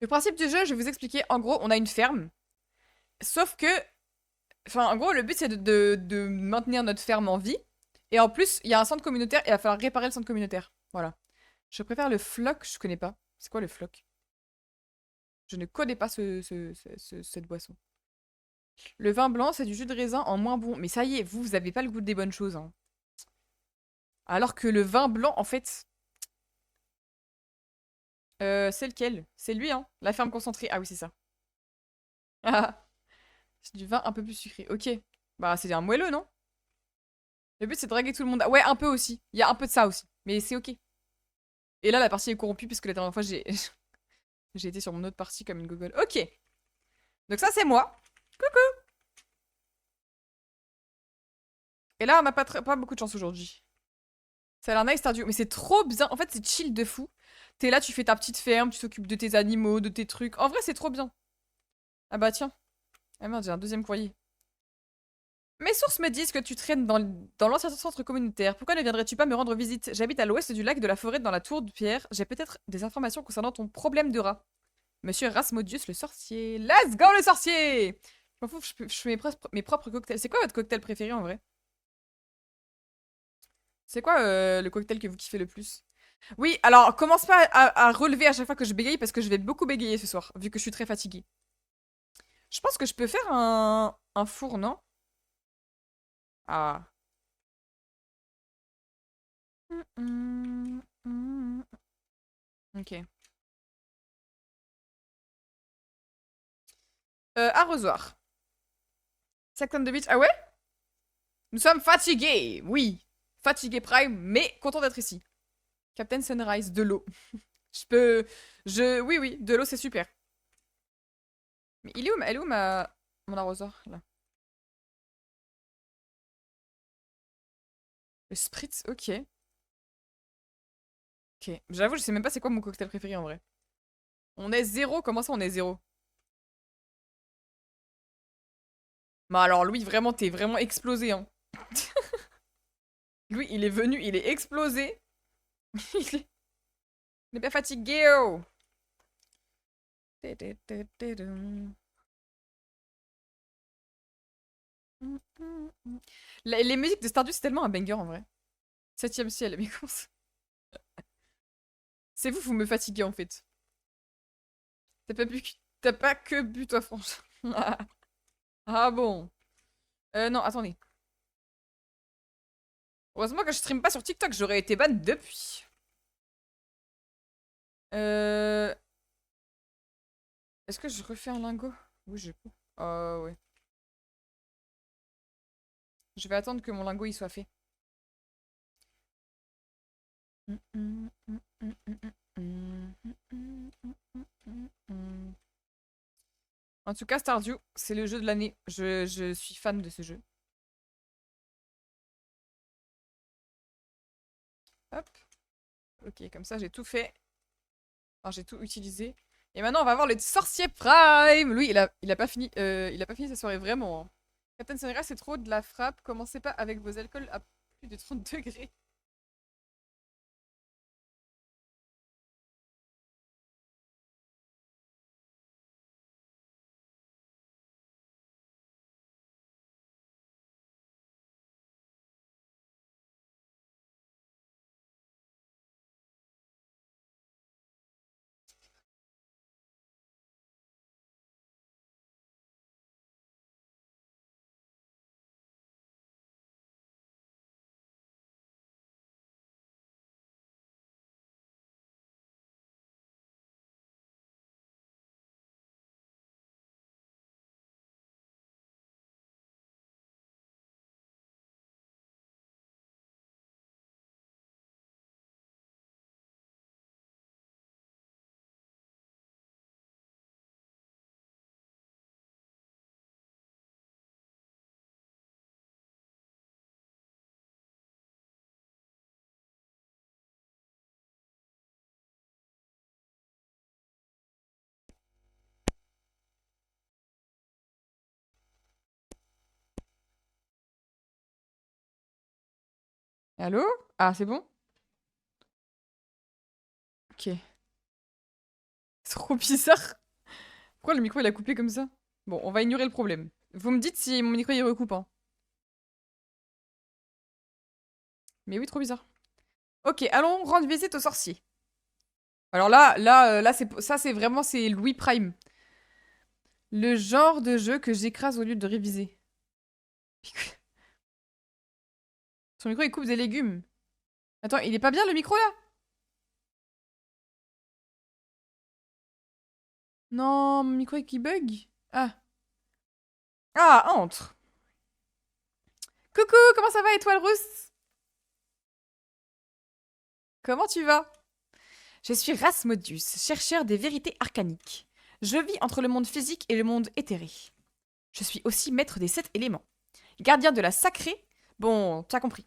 Le principe du jeu, je vais vous expliquer. En gros, on a une ferme. Sauf que. Enfin, en gros, le but, c'est de maintenir notre ferme en vie. Et en plus, il y a un centre communautaire et il va falloir réparer le centre communautaire. Voilà. Je préfère le floc, je connais pas. C'est quoi le floc? Je ne connais pas cette boisson. Le vin blanc, c'est du jus de raisin en moins bon. Mais ça y est, vous avez pas le goût des bonnes choses. Hein. Alors que le vin blanc, en fait. C'est lequel? C'est lui, hein? La ferme concentrée. Ah oui, c'est ça. Ah, c'est du vin un peu plus sucré. Ok. Bah, c'est un moelleux, non? Le but, c'est de draguer tout le monde. Ouais, un peu aussi. Il y a un peu de ça aussi. Mais c'est ok. Et là, la partie est corrompue puisque la dernière fois, j'ai j'ai été sur mon autre partie comme une gogole. Ok. Donc ça, c'est moi. Et là, on n'a pas beaucoup de chance aujourd'hui. Ça a l'air nice, Stardew. Mais c'est trop bien. En fait, c'est chill de fou. T'es là, tu fais ta petite ferme, tu t'occupes de tes animaux, de tes trucs. En vrai, c'est trop bien. Ah bah tiens. Ah merde, j'ai un deuxième courrier. Mes sources me disent que tu traînes dans l'ancien centre communautaire. Pourquoi ne viendrais-tu pas me rendre visite? J'habite à l'ouest du lac de la forêt dans la tour de pierre. J'ai peut-être des informations concernant ton problème de rat. Monsieur Rasmodius le sorcier. Let's go le sorcier! Je m'en fous, je fais mes propres cocktails. C'est quoi votre cocktail préféré en vrai? C'est quoi le cocktail que vous kiffez le plus? Oui, alors commence pas à relever à chaque fois que je bégaye parce que je vais beaucoup bégayer ce soir, vu que je suis très fatiguée. Je pense que je peux faire un four, non? Ah. Ok. Arrosoir. Sanctum de Beach. Ah ouais? Nous sommes fatigués, oui. Fatigués prime, mais content d'être ici. Captain Sunrise, de l'eau. Je peux... Oui, oui, de l'eau, c'est super. Mais elle est où mon arrosoir, là? Le spritz, ok. Ok. J'avoue, je sais même pas c'est quoi mon cocktail préféré, en vrai. On est zéro, comment ça on est zéro? Bah alors, Louis, vraiment, t'es vraiment explosé, hein. Louis, il est venu, il est explosé. Il est pas fatigué, oh. Les musiques de Stardew, c'est tellement un banger, en vrai. Septième ciel, mais comment ça? C'est vous, vous me fatiguez, en fait. T'as pas que bu, toi, franchement. Ah bon. Non, attendez. Heureusement que je stream pas sur TikTok, j'aurais été ban depuis. Euh... Est-ce que je refais un lingot? Oui, je peux. Oh, ouais. Je vais attendre que mon lingot il soit fait. En tout cas, Stardew, c'est le jeu de l'année. Je suis fan de ce jeu. Hop. Ok, comme ça, j'ai tout fait. Enfin, j'ai tout utilisé. Et maintenant, on va voir le sorcier Prime. Lui, il a pas fini. Il a pas fini sa soirée, vraiment. Hein. Captain Sunrise, c'est trop de la frappe. Commencez pas avec vos alcools à plus de 30 degrés. Allô? Ah, c'est bon? Ok. C'est trop bizarre. Pourquoi le micro il a coupé comme ça? Bon, on va ignorer le problème. Vous me dites si mon micro il recoupe, hein. Mais oui, trop bizarre. Ok, allons rendre visite au sorcier. Alors là, ça c'est vraiment, c'est Louis Prime. Le genre de jeu que j'écrase au lieu de réviser. Son micro il coupe des légumes. Attends, il est pas bien le micro là? Non, mon micro qui bug. Ah. Ah, entre. Coucou, comment ça va, étoile rousse? Comment tu vas? Je suis Rasmodius, chercheur des vérités arcaniques. Je vis entre le monde physique et le monde éthéré. Je suis aussi maître des 7 éléments. Gardien de la sacrée. Bon, t'as compris.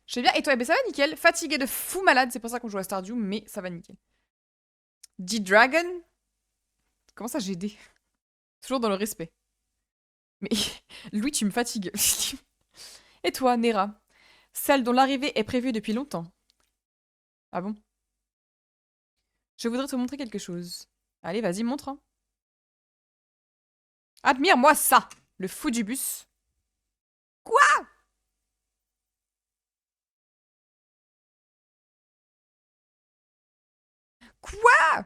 Je vais bien, et toi? Eh ben ça va nickel. Fatigué de fou malade, c'est pour ça qu'on joue à Stardew, mais ça va nickel. D-Dragon. Comment ça j'ai D? Toujours dans le respect. Mais Louis, tu me fatigues. Et toi, Nera? Celle dont l'arrivée est prévue depuis longtemps. Ah bon? Je voudrais te montrer quelque chose. Allez, vas-y, montre, hein. Admire-moi ça! Le fou du bus. Quoi? Quoi?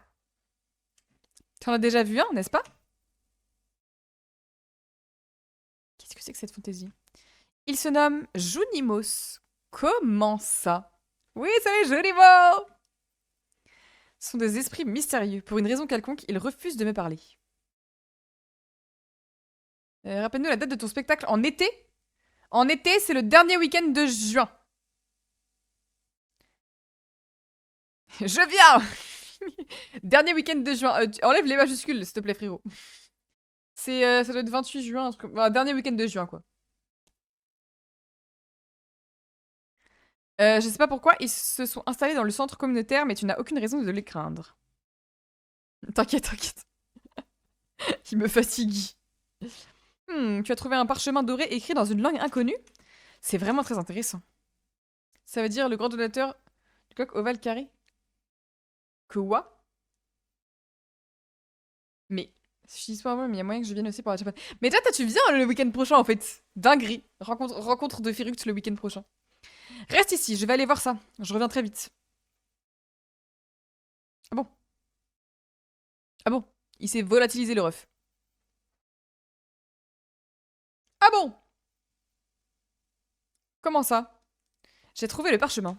T'en as déjà vu un, n'est-ce pas? Qu'est-ce que c'est que cette fantaisie? Il se nomme Junimos. Comment ça? Oui, c'est les Junimos! Ce sont des esprits mystérieux. Pour une raison quelconque, ils refusent de me parler. Rappelle-nous la date de ton spectacle en été? En été, c'est le dernier week-end de juin. Je viens! Dernier week-end de juin. Enlève les majuscules, s'il te plaît, frérot. Ça doit être 28 juin, dernier week-end de juin, quoi. Je sais pas pourquoi, ils se sont installés dans le centre communautaire, mais tu n'as aucune raison de les craindre. T'inquiète, t'inquiète. Il me fatigue. Tu as trouvé un parchemin doré écrit dans une langue inconnue? C'est vraiment très intéressant. Ça veut dire le grand donateur du coq ovale carré? Quoi? Mais, si je dis pas moi, mais il y a moyen que je vienne aussi pour la Japan. Mais déjà, toi, tu viens le week-end prochain, en fait. Dinguerie. Rencontre de Firux le week-end prochain. Reste ici, je vais aller voir ça. Je reviens très vite. Ah bon? Ah bon? Il s'est volatilisé le ref. Ah bon? Comment ça? J'ai trouvé le parchemin.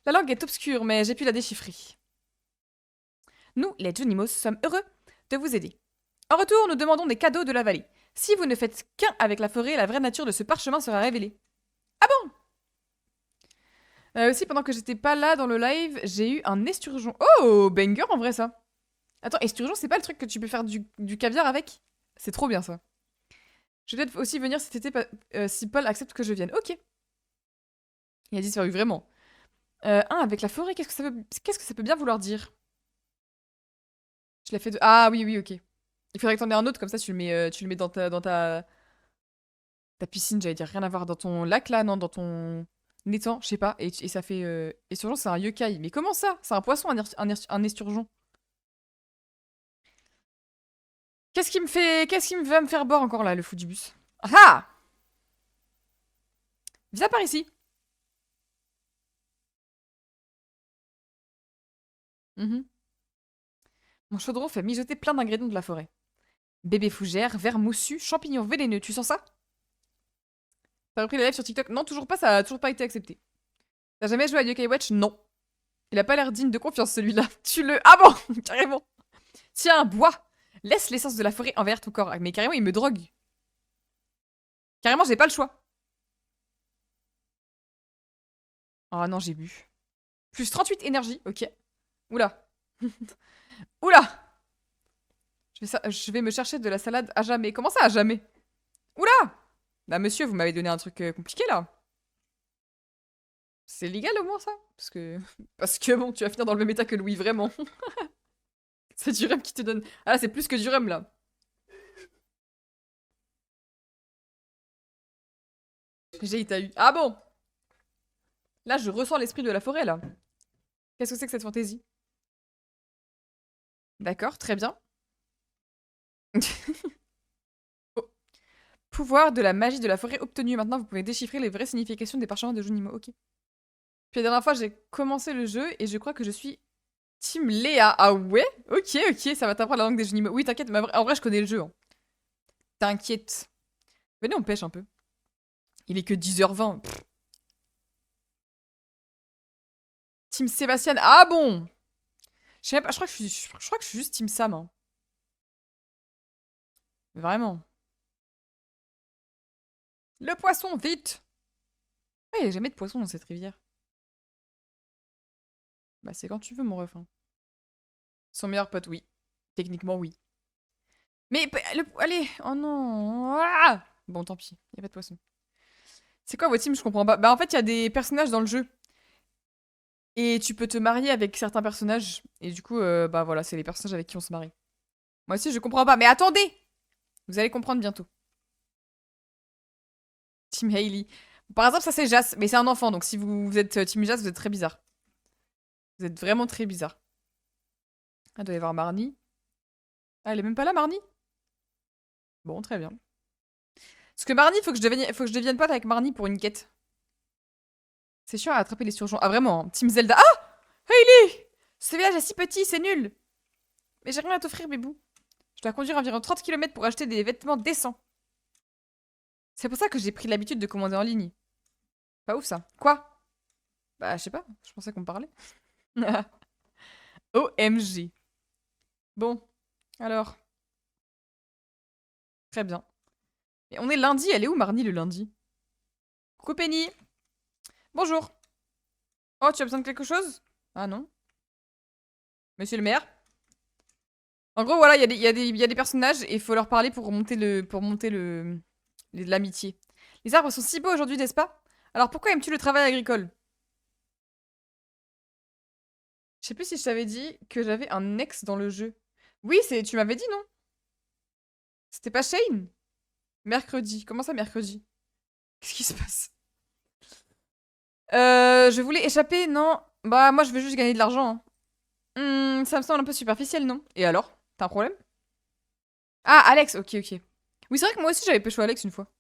La langue est obscure, mais j'ai pu la déchiffrer. Nous, les Junimos, sommes heureux de vous aider. En retour, nous demandons des cadeaux de la vallée. Si vous ne faites qu'un avec la forêt, la vraie nature de ce parchemin sera révélée. Ah bon? Aussi, pendant que j'étais pas là dans le live, j'ai eu un esturgeon. Oh, banger en vrai ça. Attends, esturgeon, c'est pas le truc que tu peux faire du caviar avec? C'est trop bien ça. Je vais peut-être aussi venir cet été si Paul accepte que je vienne. Ok. Il a disparu vraiment. Un avec la forêt, qu'est-ce que ça peut bien vouloir dire? Je l'ai fait de... Ah oui, oui, ok. Il faudrait que t'en aies un autre, comme ça tu le mets ta piscine, j'allais dire. Rien à voir. Dans ton lac là, non, dans ton étang, je sais pas. Et ça fait... Esturgeon, c'est un yokai. Mais comment ça? C'est un poisson, un esturgeon. Qu'est-ce qui me va me faire boire encore là, le fou du bus? Ah ah! Viens par ici. Mhm. Mon chaudron fait mijoter plein d'ingrédients de la forêt. Bébé fougère, verre moussu, champignons vénéneux, tu sens ça? T'as repris les lives sur TikTok? Non, toujours pas, ça a toujours pas été accepté. T'as jamais joué à Yokai Watch? Non. Il a pas l'air digne de confiance celui-là. Tu le... Ah bon? Carrément. Tiens, bois. Laisse l'essence de la forêt envers ton corps. Mais carrément, il me drogue. Carrément, j'ai pas le choix. Oh non, j'ai bu. Plus 38 énergie, ok. Oula. Oula. Je vais me chercher de la salade à jamais. Comment ça à jamais? Oula. Bah monsieur, vous m'avez donné un truc compliqué là. C'est légal au moins ça? Parce que... Parce que bon, tu vas finir dans le même état que Louis, vraiment. C'est du rhum qui te donne... Ah là, c'est plus que du rhum là. J'ai eu. Ah bon? Là, je ressens l'esprit de la forêt, là. Qu'est-ce que c'est que cette fantaisie? D'accord, très bien. Oh. Pouvoir de la magie de la forêt obtenu. Maintenant, vous pouvez déchiffrer les vraies significations des parchemins de Junimo. Ok. Puis la dernière fois, j'ai commencé le jeu et je crois que je suis Team Léa. Ah ouais? Ok, ok, ça va t'apprendre la langue des Junimo. Oui, t'inquiète, mais en vrai, je connais le jeu. Hein. T'inquiète. Venez, on pêche un peu. Il est que 10h20. Pff. Team Sébastien. Ah bon? Je sais pas, je crois que je suis juste Team Sam. Hein. Vraiment. Le poisson, vite! Ah, il y a jamais de poisson dans cette rivière. Bah, c'est quand tu veux, mon ref. Hein. Son meilleur pote, oui. Techniquement, oui. Mais, allez! Oh non! Ah bon, tant pis, il y a pas de poisson. C'est quoi votre team? Je comprends pas. Bah, en fait, il y a des personnages dans le jeu. Et tu peux te marier avec certains personnages. Et du coup, bah voilà, c'est les personnages avec qui on se marie. Moi aussi, je comprends pas. Mais attendez! Vous allez comprendre bientôt. Team Hailey. Par exemple, ça c'est Jas, mais c'est un enfant, donc si vous êtes Team Jas, vous êtes très bizarre. Vous êtes vraiment très bizarre. Ah, doit y avoir Marnie. Ah, elle est même pas là, Marnie? Bon, très bien. Parce que Marnie, faut que je devienne pote avec Marnie pour une quête. C'est chiant à attraper les surgeons. Ah, vraiment, hein. Team Zelda. Ah! Hailey! Ce village est si petit, c'est nul! Mais j'ai rien à t'offrir, bébou. Je dois conduire environ 30 km pour acheter des vêtements décents. C'est pour ça que j'ai pris l'habitude de commander en ligne. Pas ouf, ça. Quoi? Bah, je sais pas. Je pensais qu'on me parlait. OMG. Bon, alors. Très bien. Et on est lundi, elle est où Marnie le lundi? Coucou Penny. Bonjour. Oh, tu as besoin de quelque chose? Ah non. Monsieur le maire? En gros, voilà, il y a des personnages et il faut leur parler pour monter l'amitié. Les arbres sont si beaux aujourd'hui, n'est-ce pas? Alors pourquoi aimes-tu le travail agricole? Je sais plus si je t'avais dit que j'avais un ex dans le jeu. Oui, tu m'avais dit, non? C'était pas Shane? Mercredi. Comment ça, mercredi? Qu'est-ce qui se passe? Je voulais échapper, non? Bah, moi, je veux juste gagner de l'argent. Hein. Ça me semble un peu superficiel, non? Et alors? T'as un problème? Ah, Alex, ok, ok. Oui, c'est vrai que moi aussi, j'avais pécho Alex une fois.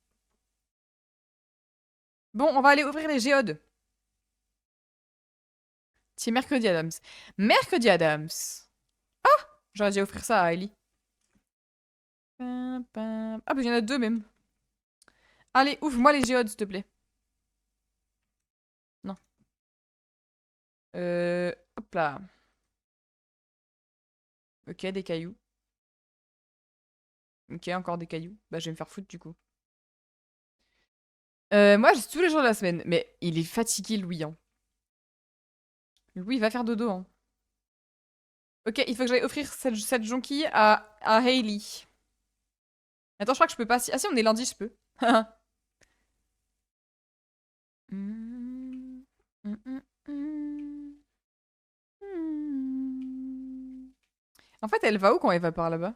Bon, on va aller ouvrir les géodes. C'est mercredi, Adams. Mercredi, Adams. J'aurais dû offrir ça à Ellie. Ah, bah, il y en a deux même. Allez, ouvre-moi les géodes, s'il te plaît. Non. Hop là. Ok, des cailloux. Ok, encore des cailloux. Bah, je vais me faire foutre, du coup. Moi, j'ai tous les jours de la semaine. Mais il est fatigué, Louis. Hein. Louis, il va faire dodo. Hein. Ok, il faut que j'aille offrir cette jonquille à Hailey. Attends, je crois que je peux pas. Ah si, on est lundi, je peux. Hmm, hmm, hmm, hmm. En fait, elle va où quand elle va par là-bas?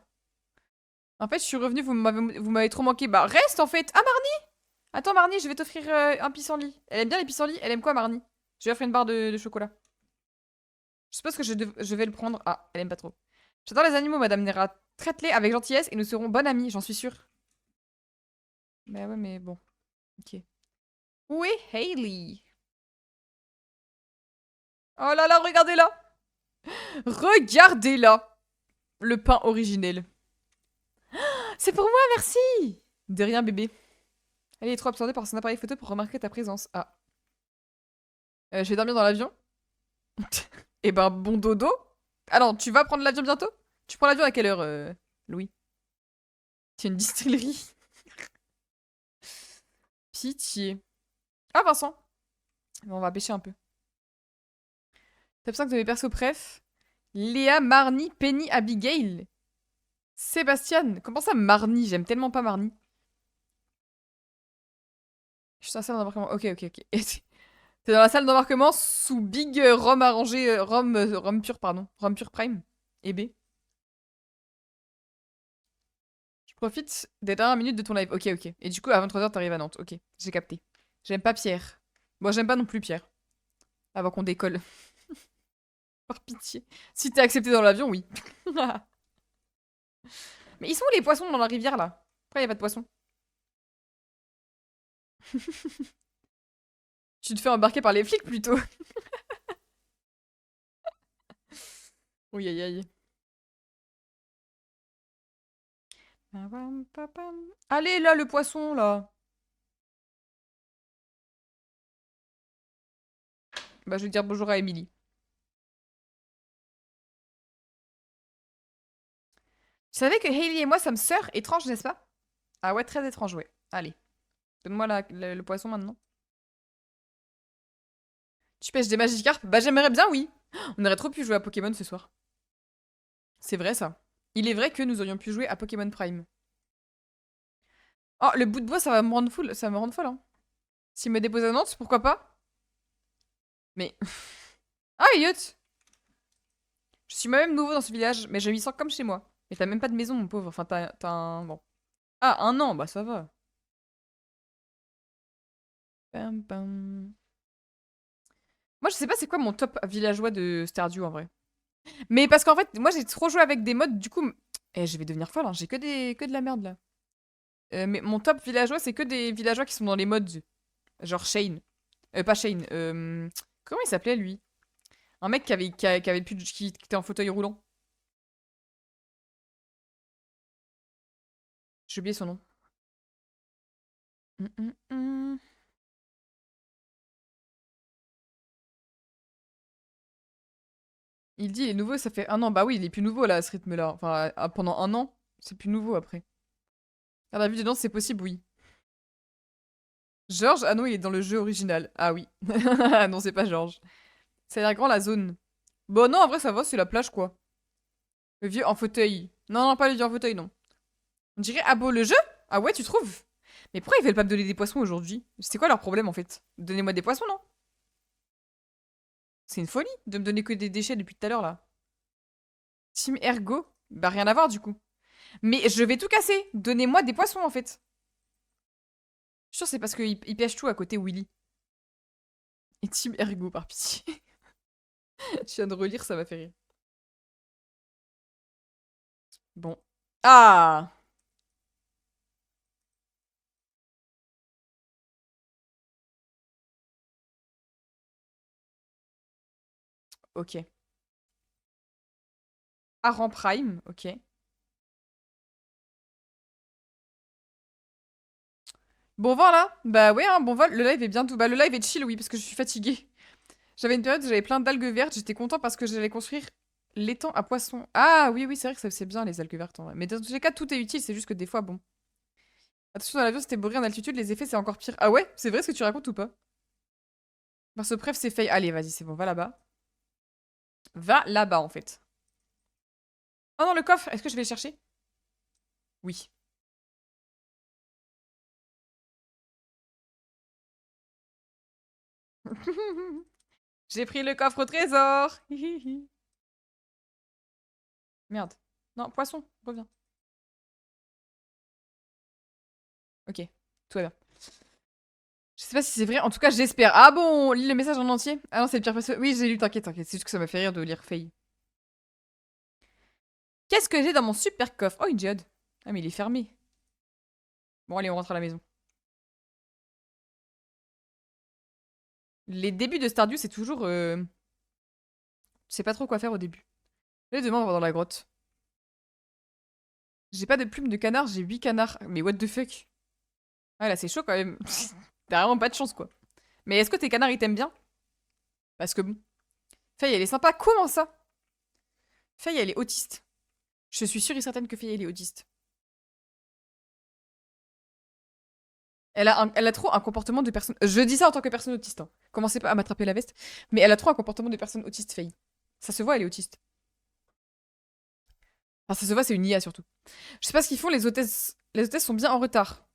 En fait, je suis revenue, vous m'avez trop manqué. Bah, reste en fait. Ah, Marnie! Attends, Marnie, je vais t'offrir un pissenlit. Elle aime bien les pissenlits? Elle aime quoi, Marnie? Je vais offrir une barre de chocolat. Je suppose que je vais le prendre. Ah, elle aime pas trop. J'adore les animaux, Madame Nera. Traite-les avec gentillesse et nous serons bonnes amies, j'en suis sûre. Bah ouais, mais bon. Ok. Où est Hailey? Oh là là, regardez-la! Regardez-la! Le pain originel. C'est pour moi, merci! De rien, bébé. Elle est trop absorbée par son appareil photo pour remarquer ta présence. Ah. Je vais dormir dans l'avion? Eh ben, bon dodo. Ah non, tu vas prendre l'avion bientôt? Tu prends l'avion à quelle heure, Louis? C'est une distillerie. Pitié. Ah, Vincent. Bon, on va pêcher un peu. Top 5 de mes persos préf. Léa, Marnie, Penny, Abigail. Sébastien. Comment ça, Marnie? J'aime tellement pas Marnie. Je suis dans la salle d'embarquement. Ok, ok, ok. T'es dans la salle d'embarquement sous Big Rhum arrangé. Rhum pur, pardon. Rhum pur prime. Et B. Je profite des dernières minutes de ton live. Ok, ok. Et du coup, à 23h, t'arrives à Nantes. Ok, j'ai capté. J'aime pas Pierre. Bon, j'aime pas non plus Pierre. Avant qu'on décolle. Par pitié. Si t'es accepté dans l'avion, oui. Mais ils sont où les poissons dans la rivière là? Pourquoi y a pas de poissons? Tu te fais embarquer par les flics plutôt. Oui, aïe aïe. Allez là, le poisson là. Bah, je vais dire bonjour à Emily. Tu savais que Hailey et moi sommes sœurs? Étrange, n'est-ce pas? Ah ouais, très étrange, ouais. Allez, donne-moi le poisson maintenant. Tu pêches des Magikarp? Bah j'aimerais bien, oui. On aurait trop pu jouer à Pokémon ce soir. C'est vrai ça. Il est vrai que nous aurions pu jouer à Pokémon Prime. Oh, le bout de bois, ça va me rendre folle, ça va me rendre folle, hein. S'il me dépose à Nantes, pourquoi pas? Mais... Ah, Elliot! Je suis moi-même nouveau dans ce village, mais je m'y sens comme chez moi. Mais t'as même pas de maison, mon pauvre. Enfin, t'as un... Bon. Ah, un an, bah ça va. Pam, pam. Moi, je sais pas c'est quoi mon top villageois de Stardew, en vrai. Mais parce qu'en fait, moi, j'ai trop joué avec des mods, du coup... Eh, je vais devenir folle, hein. J'ai que de la merde, là. Mais mon top villageois, c'est que des villageois qui sont dans les mods. Genre Shane. Pas Shane. Comment il s'appelait, lui? Un mec qui avait plus qui était en fauteuil roulant. J'ai oublié son nom. Hum, hum, hum. Il dit il est nouveau, ça fait un an. Bah oui, il est plus nouveau là à ce rythme-là. Enfin, pendant un an, c'est plus nouveau après. Ah, la vue dedans, c'est possible, oui. George? Ah non, il est dans le jeu original. Ah oui. Non, c'est pas George. Ça a l'air grand la zone. Bon, non, en vrai, ça va, c'est la plage quoi. Le vieux en fauteuil. Non, non, pas le vieux en fauteuil, non. On dirait ah beau le jeu? Ah ouais, tu trouves? Mais pourquoi ils veulent pas me donner des poissons aujourd'hui? C'est quoi leur problème en fait? Donnez-moi des poissons, non? C'est une folie de me donner que des déchets depuis tout à l'heure là. Team Ergo? Bah rien à voir du coup. Mais je vais tout casser. Donnez-moi des poissons en fait. Je suis sûr c'est parce qu'il pêche tout à côté Willy. Et Team Ergo par pitié. Je viens de relire, ça m'a fait rire. Bon. Ah! Ok. Aran Prime, ok. Bon vol là? Bah ouais, hein, bon vol. Le live est bientôt. Bah le live est chill, oui, parce que je suis fatiguée. J'avais une période où j'avais plein d'algues vertes, j'étais content parce que j'allais construire l'étang à poissons. Ah oui, oui, c'est vrai que ça c'est bien les algues vertes en vrai. Mais dans tous les cas, tout est utile, c'est juste que des fois, bon. Attention, dans l'avion, c'était bourré en altitude, les effets c'est encore pire. Ah ouais? C'est vrai ce que tu racontes ou pas? Parce que bref, c'est fail. Allez, vas-y, c'est bon, va là-bas. Va là-bas en fait. Oh non, le coffre, est-ce que je vais le chercher? Oui. J'ai pris le coffre au trésor. Merde. Non, poisson, reviens. Ok, tout va bien. Je sais pas si c'est vrai, en tout cas j'espère. Ah bon, lis le message en entier. Ah non, c'est le pire passage. Oui, j'ai lu, t'inquiète, t'inquiète. C'est juste que ça m'a fait rire de lire Faye. Qu'est-ce que j'ai dans mon super coffre? Oh, une geode. Ah, mais il est fermé. Bon, allez, on rentre à la maison. Les débuts de Stardew, c'est toujours... Je sais pas trop quoi faire au début. Allez, demain, on va dans la grotte. J'ai pas de plumes de canard, j'ai 8 canards. Mais what the fuck? Ouais, là, c'est chaud quand même. T'as vraiment pas de chance, quoi. Mais est-ce que tes canards, ils t'aiment bien? Parce que bon. Faye, elle est sympa. Comment ça? Faye, elle est autiste. Je suis sûre et certaine que Faye, elle est autiste. Elle a trop un comportement de personne. Je dis ça en tant que personne autiste, hein. Commencez pas à m'attraper la veste. Mais elle a trop un comportement de personne autiste, Faye. Ça se voit, elle est autiste. Enfin, ça se voit, c'est une IA surtout. Je sais pas ce qu'ils font, les hôtesses. Les hôtesses sont bien en retard.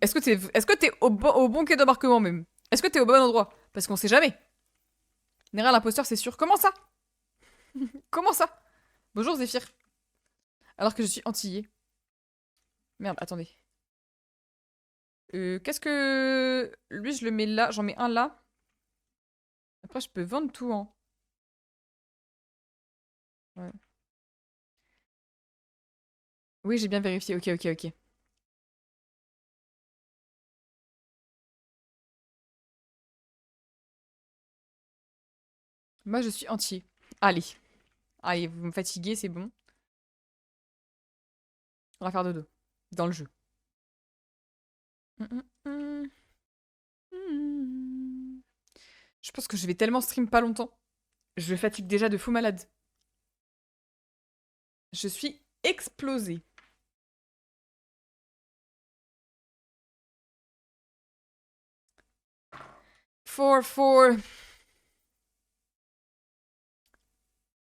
Est-ce que t'es au bon quai d'embarquement même? Est-ce que t'es au bon endroit? Parce qu'on sait jamais. Nera l'imposteur, c'est sûr. Comment ça? Comment ça? Bonjour Zéphyr. Alors que je suis antillais. Merde, attendez. Qu'est-ce que... Lui, je le mets là. J'en mets un là. Après, je peux vendre tout, hein. Ouais. Oui, j'ai bien vérifié. Ok, ok, ok. Moi, je suis entier. Allez. Allez, vous me fatiguez, c'est bon. On va faire dodo. Dans le jeu. Hum, hum, hum. Je pense que je vais tellement stream pas longtemps. Je fatigue déjà de fou malade. Je suis explosée. For.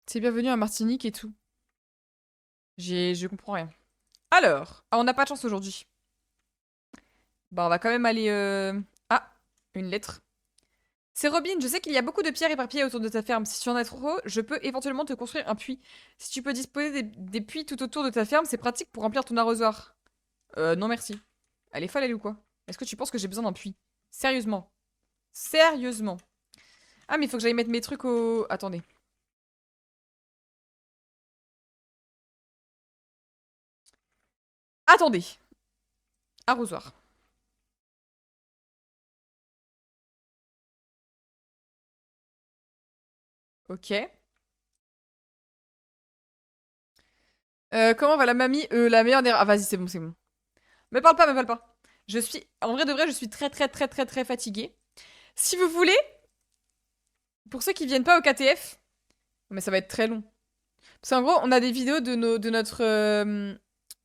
C'est bienvenu à Martinique et tout. Je comprends rien. Alors, ah, on n'a pas de chance aujourd'hui. Bah, on va quand même aller. Ah, une lettre. C'est Robin, je sais qu'il y a beaucoup de pierres éparpillées autour de ta ferme. Si tu en as trop, je peux éventuellement te construire un puits. Si tu peux disposer des puits tout autour de ta ferme, c'est pratique pour remplir ton arrosoir. Non merci. Elle est folle, elle ou quoi? Est-ce que tu penses que j'ai besoin d'un puits? Sérieusement. Sérieusement. Ah, mais il faut que j'aille mettre mes trucs au... Attendez. Attendez. Arrosoir. Ok. Comment va la mamie? La meilleure des... Ah, vas-y, c'est bon, c'est bon. Me parle pas, me parle pas. Je suis... En vrai de vrai, je suis très très très très très fatiguée. Si vous voulez, pour ceux qui viennent pas au KTF... Mais ça va être très long. Parce qu'en gros, on a des vidéos de notre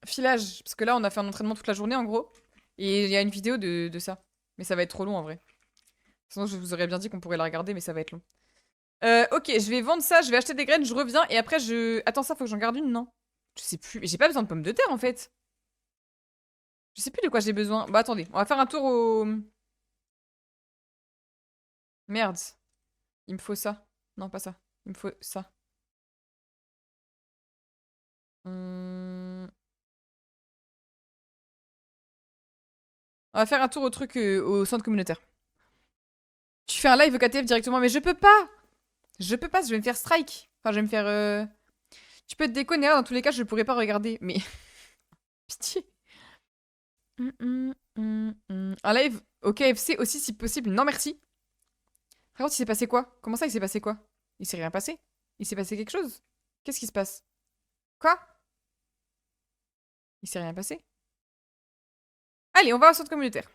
filage. Parce que là, on a fait un entraînement toute la journée, en gros. Et il y a une vidéo de ça. Mais ça va être trop long, en vrai. Sinon, je vous aurais bien dit qu'on pourrait la regarder, mais ça va être long. Ok, je vais vendre ça, je vais acheter des graines, je reviens, et après, je... Attends, ça, faut que j'en garde une, non? Je sais plus. Mais j'ai pas besoin de pommes de terre, en fait. Je sais plus de quoi j'ai besoin. Bah, attendez, on va faire un tour au... Merde. Il me faut ça. Non, pas ça. Il me faut ça. Hum, On va faire un tour au truc, au centre communautaire. Tu fais un live au KTF directement, mais je peux pas! Je peux pas, je vais me faire strike. Enfin, je vais me faire... Tu peux te déconner, dans tous les cas, je pourrais pas regarder. Mais... Pitié. Un live au KFC aussi, si possible. Non, merci. Par contre, il s'est passé quoi? Comment ça, il s'est passé quoi? Il s'est rien passé? Il s'est passé quelque chose? Qu'est-ce qui se passe? Quoi? Il s'est rien passé? Allez, on va au centre communautaire.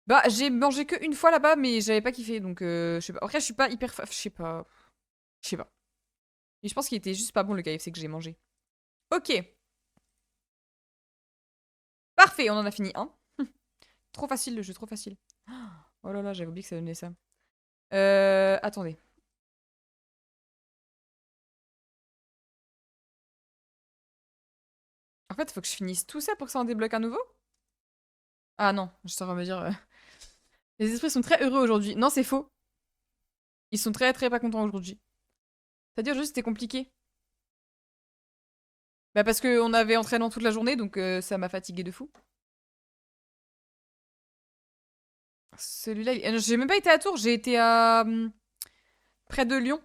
Bah, j'ai mangé que une fois là-bas, mais j'avais pas kiffé, donc je sais pas. Après, je suis pas hyper... Je sais pas. Je sais pas. Et je pense qu'il était juste pas bon le KFC que j'ai mangé. Ok. Parfait, on en a fini un. Trop facile le jeu, trop facile. Oh là là, j'avais oublié que ça donnait ça. Attendez. En fait, faut que je finisse tout ça pour que ça en débloque un nouveau? Ah non, je t'en me dire. Les esprits sont très heureux aujourd'hui. Non, c'est faux. Ils sont très très pas contents aujourd'hui. C'est-à-dire juste c'était compliqué. Bah parce qu'on avait entraînement toute la journée, donc ça m'a fatigué de fou. Celui-là, j'ai même pas été à Tours, j'ai été à... près de Lyon.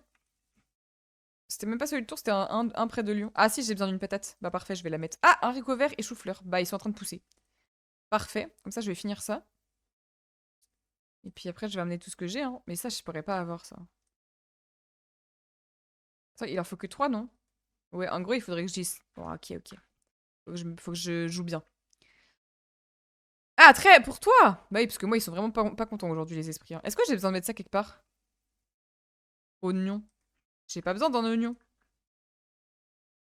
C'était même pas celui de Tours, c'était un près de Lyon. Ah si, j'ai besoin d'une patate. Bah parfait, je vais la mettre. Ah, haricot vert et chou-fleur. Bah ils sont en train de pousser. Parfait, comme ça je vais finir ça. Et puis après je vais amener tout ce que j'ai, hein. Mais ça je pourrais pas avoir ça. Ça, il en faut que 3, non? Ouais, en gros il faudrait que je dise. Bon, ok, ok. Faut que je joue bien. Ah, très, pour toi! Bah oui, parce que moi ils sont vraiment pas contents aujourd'hui les esprits, hein. Est-ce que j'ai besoin de mettre ça quelque part? Oignon. J'ai pas besoin d'un oignon.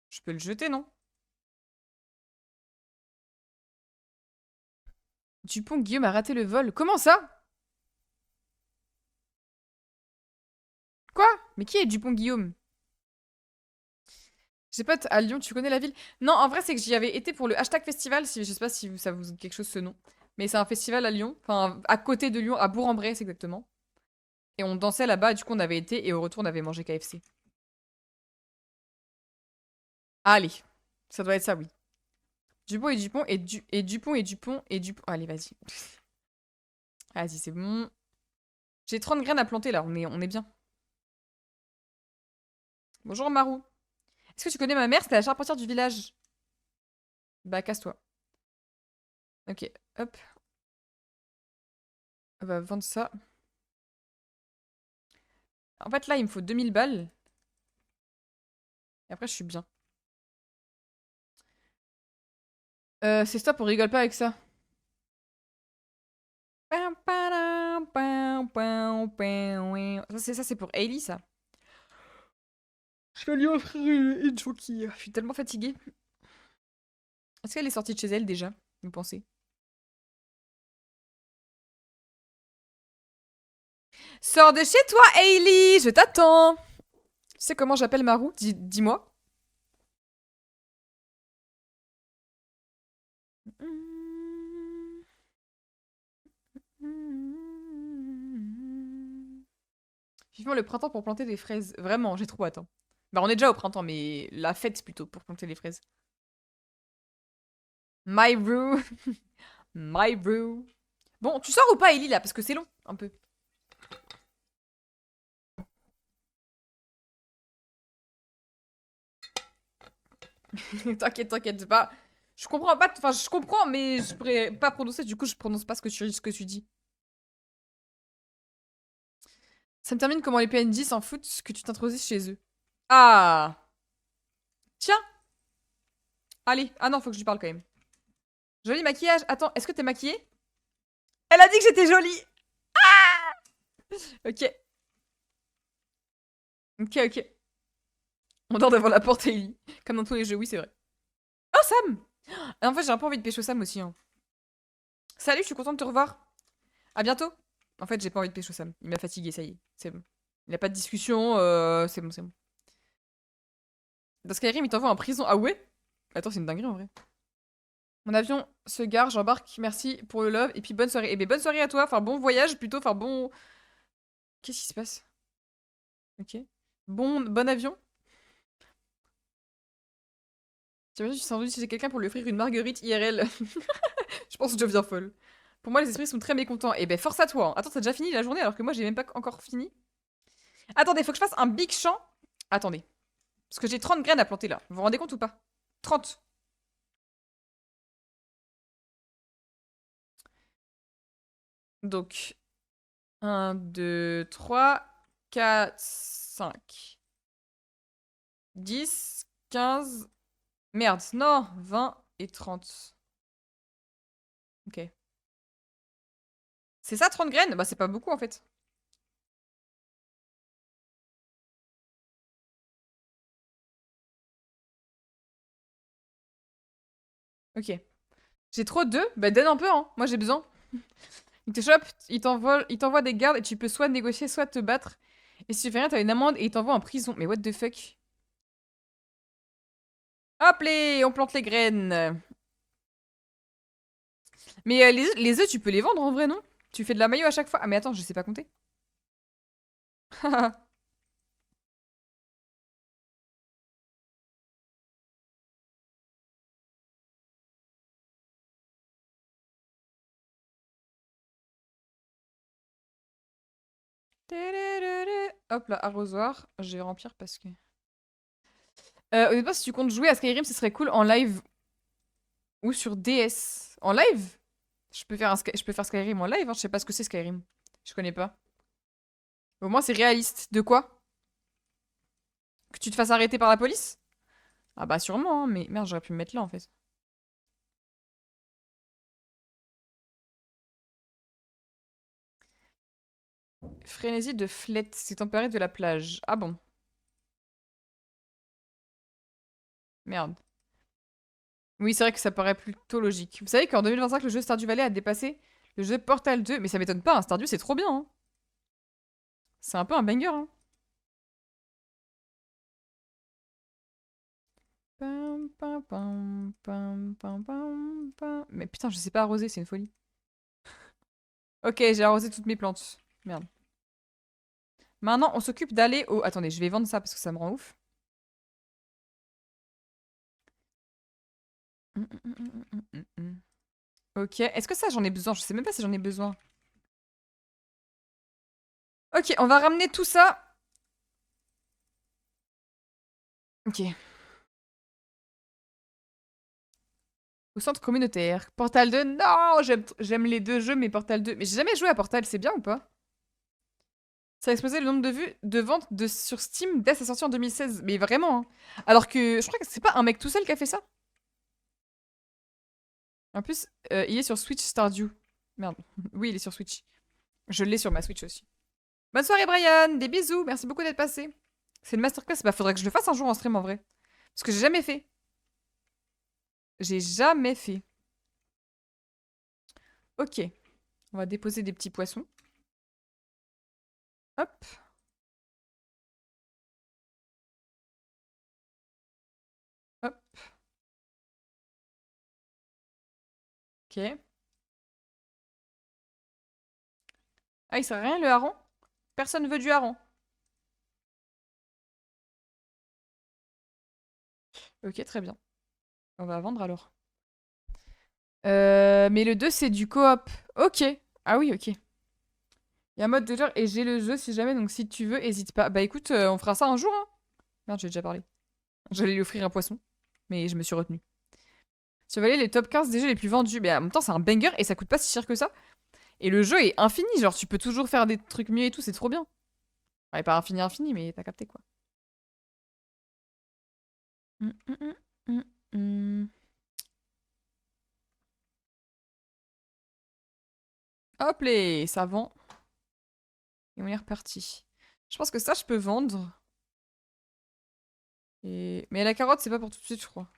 Je peux le jeter, non? Dupont Guillaume a raté le vol. Comment ça? Quoi? Mais qui est Dupont Guillaume? J'ai pas à Lyon, tu connais la ville? Non, en vrai, c'est que j'y avais été pour le hashtag festival. Si, je sais pas si ça vous dit quelque chose ce nom. Mais c'est un festival à Lyon. Enfin, à côté de Lyon, à Bourg-en-Bresse exactement. Et on dansait là-bas, du coup, on avait été. Et au retour, on avait mangé KFC. Allez. Ça doit être ça, oui. Dupont et Dupont et Dupont et Dupont et Dupont. Allez, vas-y. Vas-y, c'est bon. J'ai 30 graines à planter là, on est bien. Bonjour Marou. Est-ce que tu connais ma mère? C'était la charpentière du village. Bah, casse-toi. Ok, hop. On va vendre ça. En fait, là, il me faut 2000 balles. Et après, je suis bien. C'est stop, on rigole pas avec ça. Ça, c'est pour Hailey, ça. Je vais lui offrir une jockey. Je suis tellement fatiguée. Est-ce qu'elle est sortie de chez elle déjà? Vous pensez? Sors de chez toi, Hailey! Je t'attends! Tu sais comment j'appelle Marou? Dis-moi. Vivement le printemps pour planter des fraises. Vraiment, j'ai trop hâte, hein. Bah, on est déjà au printemps, mais la fête plutôt pour planter les fraises. My brew. My brew. Bon, tu sors ou pas, Ellie, là? Parce que c'est long, un peu. T'inquiète, t'inquiète, pas. Je comprends pas. Enfin, je comprends, mais je pourrais pas prononcer. Du coup, je prononce pas ce que tu dis. Ça me termine comment les PNJ s'en foutent que tu t'introduises chez eux. Ah! Tiens! Allez. Ah non, faut que je lui parle quand même. Joli maquillage. Attends, est-ce que t'es maquillée? Elle a dit que j'étais jolie! Ok. Ok, ok. On dort devant la porte, Ellie. Comme dans tous les jeux, oui, c'est vrai. Oh, Sam! Ah, en fait, j'ai un peu envie de pécho Sam aussi, hein. Salut, je suis contente de te revoir. À bientôt. En fait, j'ai pas envie de pécho Sam. Il m'a fatigué, ça y est. C'est bon. Il n'y a pas de discussion, c'est bon, c'est bon. Dans Skyrim, il t'envoie en prison. Ah ouais? Attends, c'est une dinguerie en vrai. Mon avion se gare, j'embarque, merci pour le love, et puis bonne soirée. Et ben bonne soirée à toi, enfin bon voyage plutôt, enfin bon... Qu'est-ce qui se passe? Ok. Bon avion. T'imagines, je suis sandwich chez quelqu'un pour lui offrir une marguerite IRL. Je pense que je deviens folle. Pour moi, les esprits sont très mécontents. Et ben force à toi, hein. Attends, t'as déjà fini la journée alors que moi j'ai même pas encore fini. Attendez, faut que je fasse un big champ. Attendez. Parce que j'ai 30 graines à planter là. Vous vous rendez compte ou pas? 30. Donc, 1, 2, 3, 4, 5, 10, 15. Merde, non, 20 et 30. Ok. C'est ça, 30 graines? Bah, c'est pas beaucoup en fait. Ok. J'ai trop d'œufs? Bah, donne un peu, hein. Moi, j'ai besoin. Il te chope, il t'envoie des gardes et tu peux soit négocier, soit te battre. Et si tu fais rien, t'as une amende et il t'envoie en prison. Mais what the fuck? Hop les, on plante les graines. Mais les œufs, tu peux les vendre en vrai, non? Tu fais de la maillot à chaque fois. Ah, mais attends, je sais pas compter. Hop là, arrosoir. Je vais remplir parce que. Honnêtement, si tu comptes jouer à Skyrim, ce serait cool en live ou sur DS. En live? Je peux faire Skyrim en live, hein. Je sais pas ce que c'est Skyrim. Je connais pas. Au moins, c'est réaliste. De quoi? Que tu te fasses arrêter par la police? Ah bah sûrement, hein, mais merde, j'aurais pu me mettre là en fait. Frénésie de flette, c'est tempéré de la plage. Ah bon, merde. Oui, c'est vrai que ça paraît plutôt logique. Vous savez qu'en 2025, le jeu Stardew Valley a dépassé le jeu Portal 2, mais ça m'étonne pas, hein, Stardew c'est trop bien, hein. C'est un peu un banger, hein. Pam, pam, pam, pam, pam, pam, pam. Mais putain, je sais pas arroser, c'est une folie. Ok, j'ai arrosé toutes mes plantes. Merde. Maintenant, on s'occupe d'aller au... Attendez, je vais vendre ça parce que ça me rend ouf. Ok, est-ce que ça, j'en ai besoin? Je sais même pas si j'en ai besoin. Ok, on va ramener tout ça. Ok. Au centre communautaire. Portal 2, non, j'aime les deux jeux, mais Portal 2. Mais j'ai jamais joué à Portal, c'est bien ou pas? Ça a explosé le nombre de vues de ventes sur Steam dès sa sortie en 2016. Mais vraiment, hein. Alors que je crois que c'est pas un mec tout seul qui a fait ça. En plus, il est sur Switch Stardew. Merde. Oui, il est sur Switch. Je l'ai sur ma Switch aussi. Bonne soirée, Brian. Des bisous. Merci beaucoup d'être passé. C'est une masterclass. Bah, faudrait que je le fasse un jour en stream en vrai. Parce que j'ai jamais fait. J'ai jamais fait. Ok. On va déposer des petits poissons. Hop. Hop. Ok. Ah, il sert à rien le hareng? Personne veut du hareng. Ok, très bien. On va vendre alors. Mais le 2, c'est du coop. Ok. Ah oui, ok. Il y a un mode de genre et j'ai le jeu si jamais, donc si tu veux, hésite pas. Bah écoute, on fera ça un jour, hein. Merde, j'ai déjà parlé. J'allais lui offrir un poisson, mais je me suis retenue. Surveiller les top 15 des jeux les plus vendus. Mais en même temps, c'est un banger et ça coûte pas si cher que ça. Et le jeu est infini, genre tu peux toujours faire des trucs mieux et tout, c'est trop bien. Ouais, pas infini, infini, mais t'as capté quoi. Hum, hum, hum, hum, hum. Hop les, ça vend. Et on est reparti. Je pense que ça, je peux vendre. Mais la carotte, c'est pas pour tout de suite, je crois.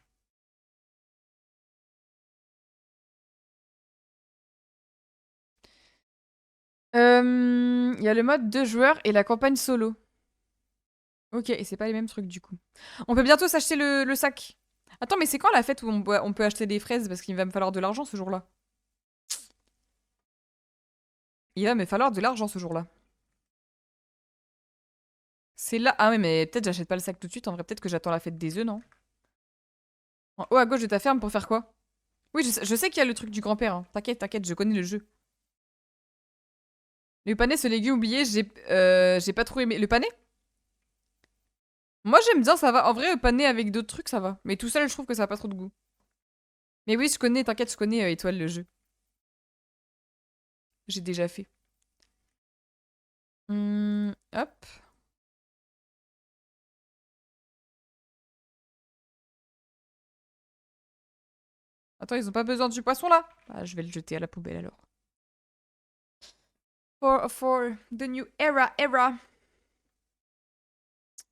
Il y a le mode 2 joueurs et la campagne solo. Ok, et c'est pas les mêmes trucs du coup. On peut bientôt s'acheter le sac. Attends, mais c'est quand la fête où on peut acheter des fraises parce qu'il va me falloir de l'argent ce jour-là? Il va me falloir de l'argent ce jour-là. C'est là. Ah ouais, mais peut-être j'achète pas le sac tout de suite. En vrai, peut-être que j'attends la fête des œufs, non? En haut à gauche de ta ferme pour faire quoi? Oui, je sais qu'il y a le truc du grand-père, hein. T'inquiète, t'inquiète, je connais le jeu. Le panais, ce légume oublié, j'ai pas trop aimé. Le panais? Moi j'aime bien, ça va. En vrai, le panais avec d'autres trucs, ça va. Mais tout seul, je trouve que ça a pas trop de goût. Mais oui, je connais, t'inquiète, je connais Étoile le jeu. J'ai déjà fait. Hop. Attends, ils ont pas besoin du poisson là? Ah, je vais le jeter à la poubelle alors. For the new era.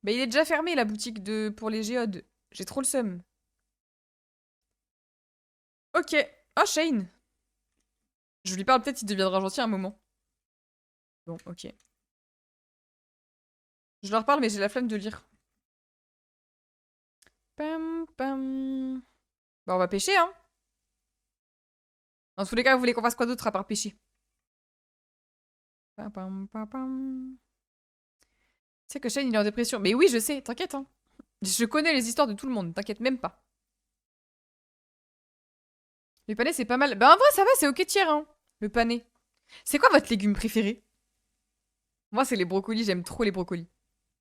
Bah, il est déjà fermé la boutique pour les géodes. J'ai trop le seum. Ok. Oh, Shane. Je lui parle, peut-être il deviendra gentil à un moment. Bon, ok. Je leur parle, mais j'ai la flemme de lire. Pam, pam. Bah, on va pêcher, hein. Dans tous les cas, vous voulez qu'on fasse quoi d'autre à part pêcher? Pam, pam, pam, pam. Tu sais que Shane, il est en dépression. Mais oui, je sais, t'inquiète, hein. Je connais les histoires de tout le monde, t'inquiète même pas. Le panais, c'est pas mal. Bah, en vrai, ça va, c'est ok tiers, hein. Le panais. C'est quoi votre légume préféré? Moi, c'est les brocolis, j'aime trop les brocolis.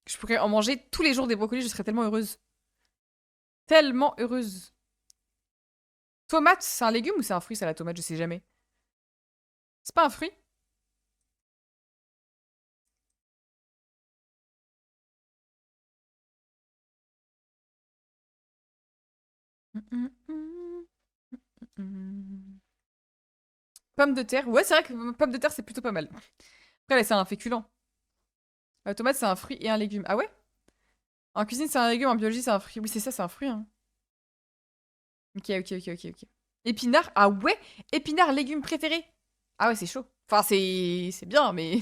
Je pourrais en manger tous les jours des brocolis, je serais tellement heureuse. Tellement heureuse. Tomate, c'est un légume ou c'est un fruit, ça, la tomate? Je sais jamais. C'est pas un fruit? Pomme de terre. Ouais, c'est vrai que pomme de terre, c'est plutôt pas mal. Après, là, c'est un féculent. La tomate, c'est un fruit et un légume. Ah ouais? En cuisine, c'est un légume, en biologie, c'est un fruit. Oui, c'est ça, c'est un fruit, hein. Ok, ok, ok, ok, ok. Épinard, ah ouais? Épinard, légume préféré? Ah ouais, c'est chaud. Enfin, c'est bien, mais...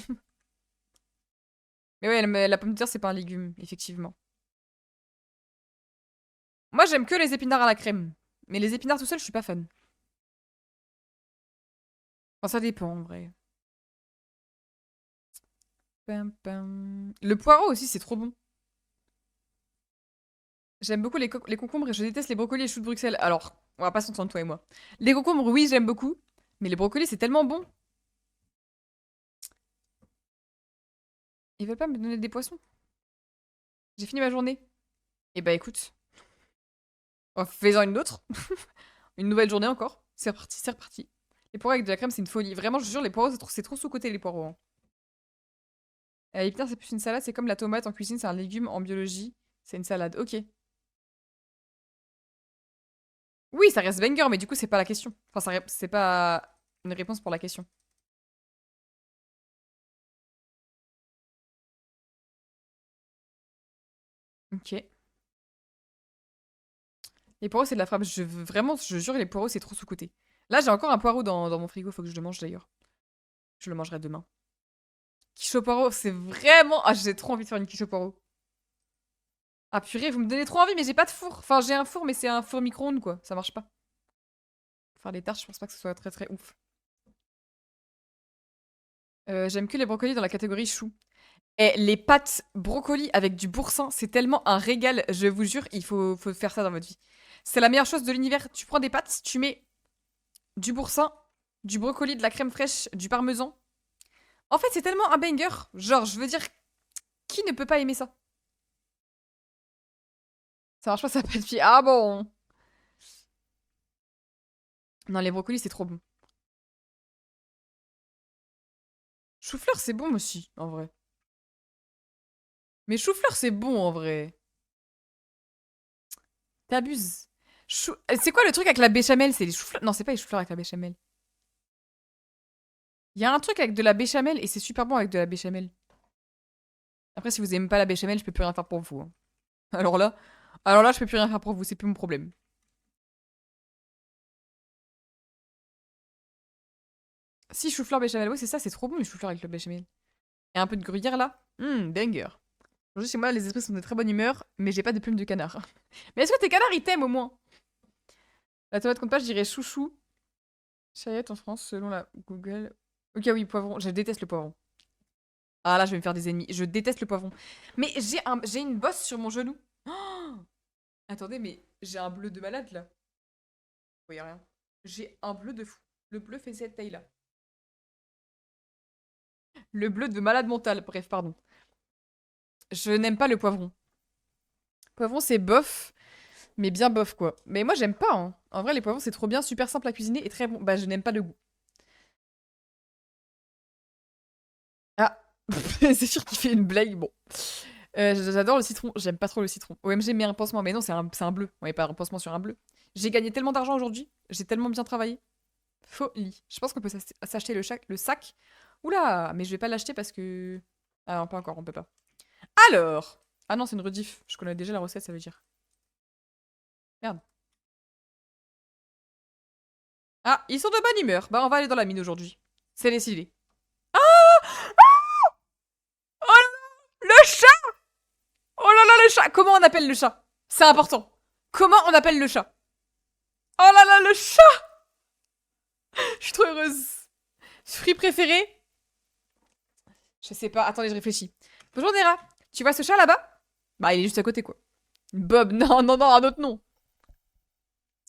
Mais ouais, la pomme de terre, c'est pas un légume, effectivement. Moi, j'aime que les épinards à la crème. Mais les épinards tout seul, je suis pas fan. Enfin, ça dépend, en vrai. Pam, pam. Le poireau aussi, c'est trop bon. J'aime beaucoup les concombres et je déteste les brocolis et choux de Bruxelles. Alors, on va pas s'entendre, toi et moi. Les concombres, oui, j'aime beaucoup. Mais les brocolis, c'est tellement bon. Ils veulent pas me donner des poissons? J'ai fini ma journée. Eh bah écoute. Fais-en une autre. Une nouvelle journée encore. C'est reparti, c'est reparti. Les poireaux avec de la crème, c'est une folie. Vraiment, je te jure, les poireaux, c'est trop sous-côté, les poireaux. Hein. Putain, c'est plus une salade, c'est comme la tomate en cuisine, c'est un légume en biologie. C'est une salade, ok. Oui, ça reste banger, mais du coup, c'est pas la question. Enfin, c'est pas une réponse pour la question. Ok. Les poireaux, c'est de la frappe. Vraiment, je jure, les poireaux, c'est trop sous-côté. Là, j'ai encore un poireau dans mon frigo, faut que je le mange d'ailleurs. Je le mangerai demain. Quiche au poireau, c'est vraiment... Ah, j'ai trop envie de faire une quiche au poireau. Ah purée, vous me donnez trop envie, mais j'ai pas de four. Enfin, j'ai un four, mais c'est un four micro-ondes, quoi. Ça marche pas. Faire des tartes, je pense pas que ce soit très très ouf. J'aime que les brocolis dans la catégorie chou. Et les pâtes brocoli avec du boursin, c'est tellement un régal, je vous jure, faut faire ça dans votre vie. C'est la meilleure chose de l'univers. Tu prends des pâtes, tu mets du boursin, du brocoli, de la crème fraîche, du parmesan. En fait, c'est tellement un banger. Genre, je veux dire, qui ne peut pas aimer ça? Ça marche pas, ça pâte fille. Ah bon? Non, les brocolis, c'est trop bon. Chou-fleur, c'est bon aussi, en vrai. Mais chou-fleur, c'est bon, en vrai. T'abuses. C'est quoi le truc avec la béchamel? C'est les chou-fleurs? Non, c'est pas les chou-fleurs avec la béchamel. Il y a un truc avec de la béchamel et c'est super bon avec de la béchamel. Après, si vous aimez pas la béchamel, je peux plus rien faire pour vous. Hein. Alors là, je peux plus rien faire pour vous, c'est plus mon problème. Si chou-fleur béchamel, oui, c'est ça, c'est trop bon les chou-fleurs avec le béchamel. Et un peu de gruyère là. Banger. Aujourd'hui, chez moi, les esprits sont de très bonne humeur, mais j'ai pas de plumes de canard. Mais est-ce que tes canards, ils t'aiment au moins? La tomate compte pas, je dirais chouchou. Chayette en France, selon la Google. Ok, oui, poivron. Je déteste le poivron. Ah là, je vais me faire des ennemis. Je déteste le poivron. Mais j'ai une bosse sur mon genou. Oh attendez, mais j'ai un bleu de malade là. Vous voyez rien. J'ai un bleu de fou. Le bleu fait cette taille-là. Le bleu de malade mental. Bref, pardon. Je n'aime pas le poivron. Poivron, c'est bof, mais bien bof quoi. Mais moi, j'aime pas. Hein. En vrai, les poivrons, c'est trop bien, super simple à cuisiner et très bon. Bah, je n'aime pas le goût. Ah, c'est sûr qu'il fait une blague. Bon. J'adore le citron. J'aime pas trop le citron. OMG, mais un pansement. Mais non, c'est un bleu. On met pas un pansement sur un bleu. J'ai gagné tellement d'argent aujourd'hui. J'ai tellement bien travaillé. Folie. Je pense qu'on peut s'acheter le sac. Oula, mais je vais pas l'acheter parce que... Ah non, pas encore, on peut pas. Alors! Ah non, c'est une rediff. Je connais déjà la recette, ça veut dire. Merde. Ah, ils sont de bonne humeur. Bah, on va aller dans la mine aujourd'hui. C'est décidé. Ah! Oh là là, le chat! Oh là là, le chat! Comment on appelle le chat? C'est important. Comment on appelle le chat? Oh là là, le chat! Je suis trop heureuse. Fruit préféré? Je sais pas. Attendez, je réfléchis. Bonjour Nera. Tu vois ce chat là-bas? Bah, il est juste à côté, quoi. Bob. Non, non, non, un autre nom.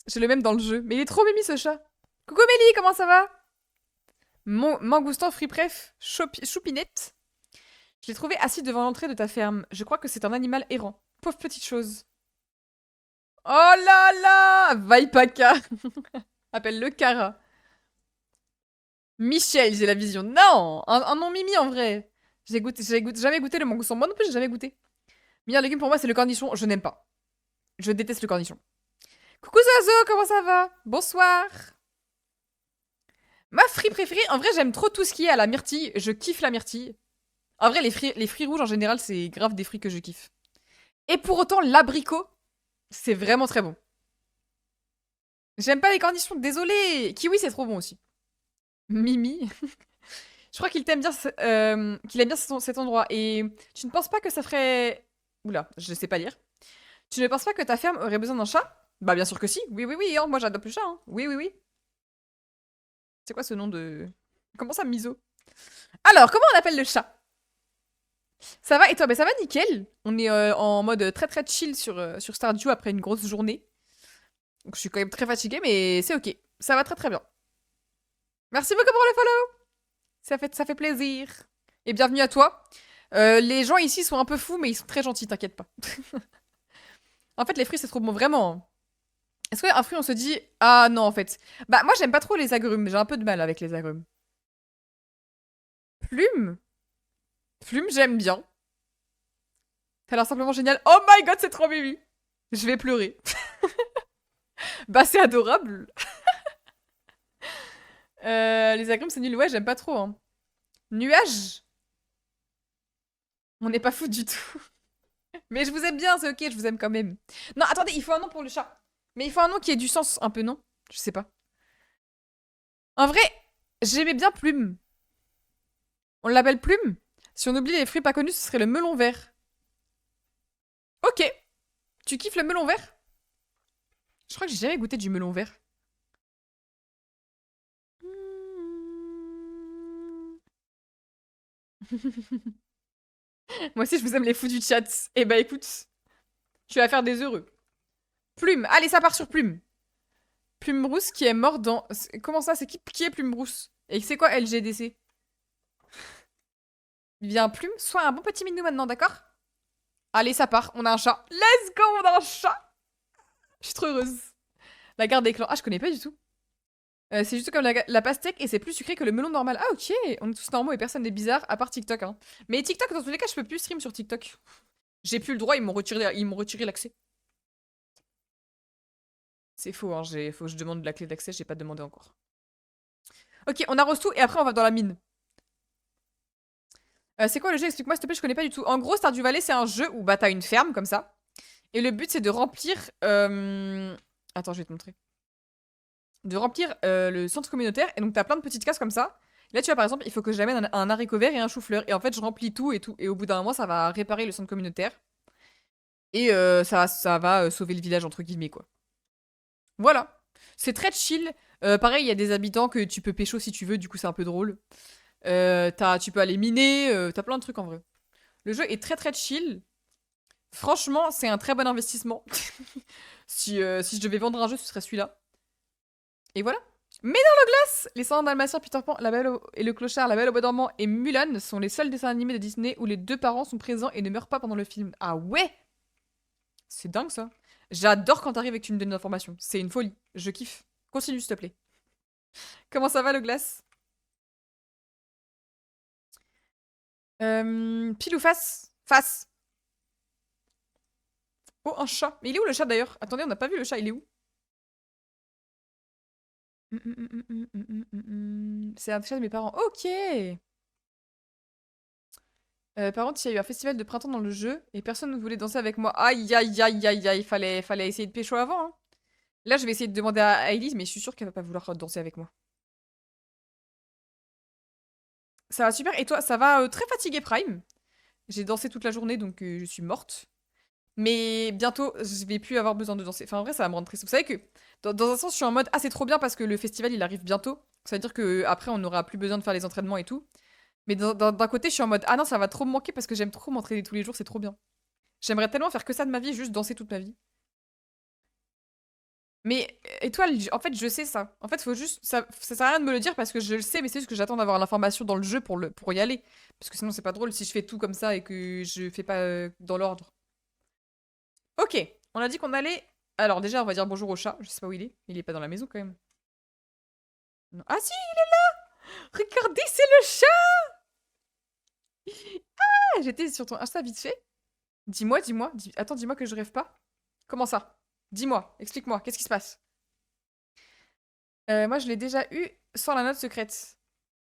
J'ai le même dans le jeu. Mais il est trop mimi, ce chat. Coucou Mélie, comment ça va? Mangoustan, fruit préf, choupinette. Je l'ai trouvé assis devant l'entrée de ta ferme. Je crois que c'est un animal errant. Pauvre petite chose. Oh là là! Vaipaka. Appelle-le Kara. Michel, j'ai la vision. Non! Un nom Mimi en vrai. Jamais goûté le mangoustan. Moi non plus, j'ai jamais goûté. Meilleur légume pour moi, c'est le cornichon. Je n'aime pas. Je déteste le cornichon. Coucou Zozo, comment ça va? Bonsoir. Ma fruit préférée, en vrai, j'aime trop tout ce qui est à la myrtille. Je kiffe la myrtille. En vrai, les fruits rouges en général, c'est grave des fruits que je kiffe. Et pour autant, l'abricot, c'est vraiment très bon. J'aime pas les cornichons, désolé. Kiwi, c'est trop bon aussi. Mimi. Je crois qu'il t'aime bien, qu'il aime bien cet endroit. Et tu ne penses pas que ça ferait... Oula, je sais pas lire. Tu ne penses pas que ta ferme aurait besoin d'un chat? Bah bien sûr que si. Oui, oui, oui. Hein. Moi, j'adopte le chat. Hein. Oui, oui, oui. C'est quoi ce nom de... Comment ça, Miso? Alors, comment on appelle le chat? Ça va et toi? Ben ça va nickel. On est en mode très très chill sur Stardew après une grosse journée. Donc je suis quand même très fatiguée, mais c'est ok. Ça va très très bien. Merci beaucoup pour le follow. Ça fait plaisir. Et bienvenue à toi. Les gens ici sont un peu fous, mais ils sont très gentils, t'inquiète pas. En fait, les fruits, c'est trop bon, vraiment, hein. Est-ce qu'un fruit, on se dit... Ah non, en fait. Bah, moi, j'aime pas trop les agrumes. J'ai un peu de mal avec les agrumes. Plume? Plume, j'aime bien. Ça a l'air simplement génial. Oh my god, c'est trop mimi. Je vais pleurer. Bah, c'est adorable. Les agrumes, c'est nul. Ouais, j'aime pas trop, hein. Nuage? On n'est pas fou du tout. Mais je vous aime bien, c'est ok, je vous aime quand même. Non, attendez, il faut un nom pour le chat. Mais il faut un nom qui ait du sens, un peu, non? Je sais pas. En vrai, j'aimais bien Plume. On l'appelle Plume? Si on oublie les fruits pas connus, ce serait le melon vert. Ok. Tu kiffes le melon vert? Je crois que j'ai jamais goûté du melon vert. Moi aussi, je vous aime les fous du chat. Eh bah écoute, tu vas faire des heureux. Plume. Allez, ça part sur Plume. Plume Rousse qui est mort dans... Comment ça? C'est qui est Plume Rousse? Et c'est quoi LGDC? Il vient Plume. Sois un bon petit minou maintenant, d'accord? Allez, ça part. On a un chat. Let's go, on a un chat. Je suis trop heureuse. La garde des clans. Ah, je connais pas du tout. C'est juste comme la pastèque et c'est plus sucré que le melon normal. Ah, ok. On est tous normaux et personne n'est bizarre à part TikTok, hein. Mais TikTok, dans tous les cas, je peux plus stream sur TikTok. J'ai plus le droit, ils m'ont retiré l'accès. C'est faux, hein. Faut que je demande la clé d'accès, j'ai pas demandé encore. Ok, on arrose tout et après on va dans la mine. C'est quoi le jeu? Explique-moi s'il te plaît, je connais pas du tout. En gros, Stardew Valley, c'est un jeu où bah t'as une ferme comme ça. Et le but c'est de remplir... Attends, je vais te montrer. De remplir le centre communautaire. Et donc t'as plein de petites cases comme ça. Là, tu vois, par exemple, il faut que j'amène un haricot vert et un chou-fleur. Et en fait, je remplis tout et tout. Et au bout d'un moment, ça va réparer le centre communautaire. Et ça va sauver le village, entre guillemets, quoi. Voilà. C'est très chill. Pareil, il y a des habitants que tu peux pécho si tu veux, du coup, c'est un peu drôle. Tu peux aller miner, t'as plein de trucs en vrai. Le jeu est très très chill. Franchement, c'est un très bon investissement. Si je devais vendre un jeu, ce serait celui-là. Et voilà. Mais dans le glace, les 100 Dalmatiens, Peter Pan, et le Clochard, La Belle au Bois dormant et Mulan sont les seuls dessins animés de Disney où les deux parents sont présents et ne meurent pas pendant le film. Ah ouais. C'est dingue ça. J'adore quand t'arrives et que tu me donnes une information. C'est une folie. Je kiffe. Continue s'il te plaît. Comment ça va le glace? Pile ou face? Face. Oh, un chat. Mais il est où le chat d'ailleurs? Attendez, on n'a pas vu le chat, il est où? C'est un chat de mes parents. Ok. Par contre, il y a eu un festival de printemps dans le jeu et personne ne voulait danser avec moi. Aïe, aïe, aïe, aïe, aïe. Fallait essayer de pécho avant, hein. Là, je vais essayer de demander à Elise, mais je suis sûre qu'elle va pas vouloir danser avec moi. Ça va super. Et toi, ça va très fatigué Prime. J'ai dansé toute la journée, donc je suis morte. Mais bientôt, je vais plus avoir besoin de danser. Enfin, en vrai, ça va me rendre triste. Vous savez que, dans un sens, je suis en mode, ah, c'est trop bien parce que le festival, il arrive bientôt. Ça veut dire que après on n'aura plus besoin de faire les entraînements et tout. Mais d'un côté, je suis en mode, ah non, ça va trop me manquer parce que j'aime trop m'entraîner tous les jours, c'est trop bien. J'aimerais tellement faire que ça de ma vie, juste danser toute ma vie. Mais étoile, en fait, je sais ça. En fait, faut juste. Ça sert à rien de me le dire parce que je le sais, mais c'est juste que j'attends d'avoir l'information dans le jeu pour y aller. Parce que sinon, c'est pas drôle si je fais tout comme ça et que je fais pas dans l'ordre. Ok, on a dit qu'on allait. Alors, déjà, on va dire bonjour au chat. Je sais pas où il est. Il est pas dans la maison quand même. Non. Ah si, il est là! Regardez, c'est le chat! Ah, j'étais sur ton Insta vite fait. Dis-moi. Attends, dis-moi que je rêve pas. Comment ça? Dis-moi, explique-moi, qu'est-ce qui se passe? Moi, je l'ai déjà eu sans la note secrète.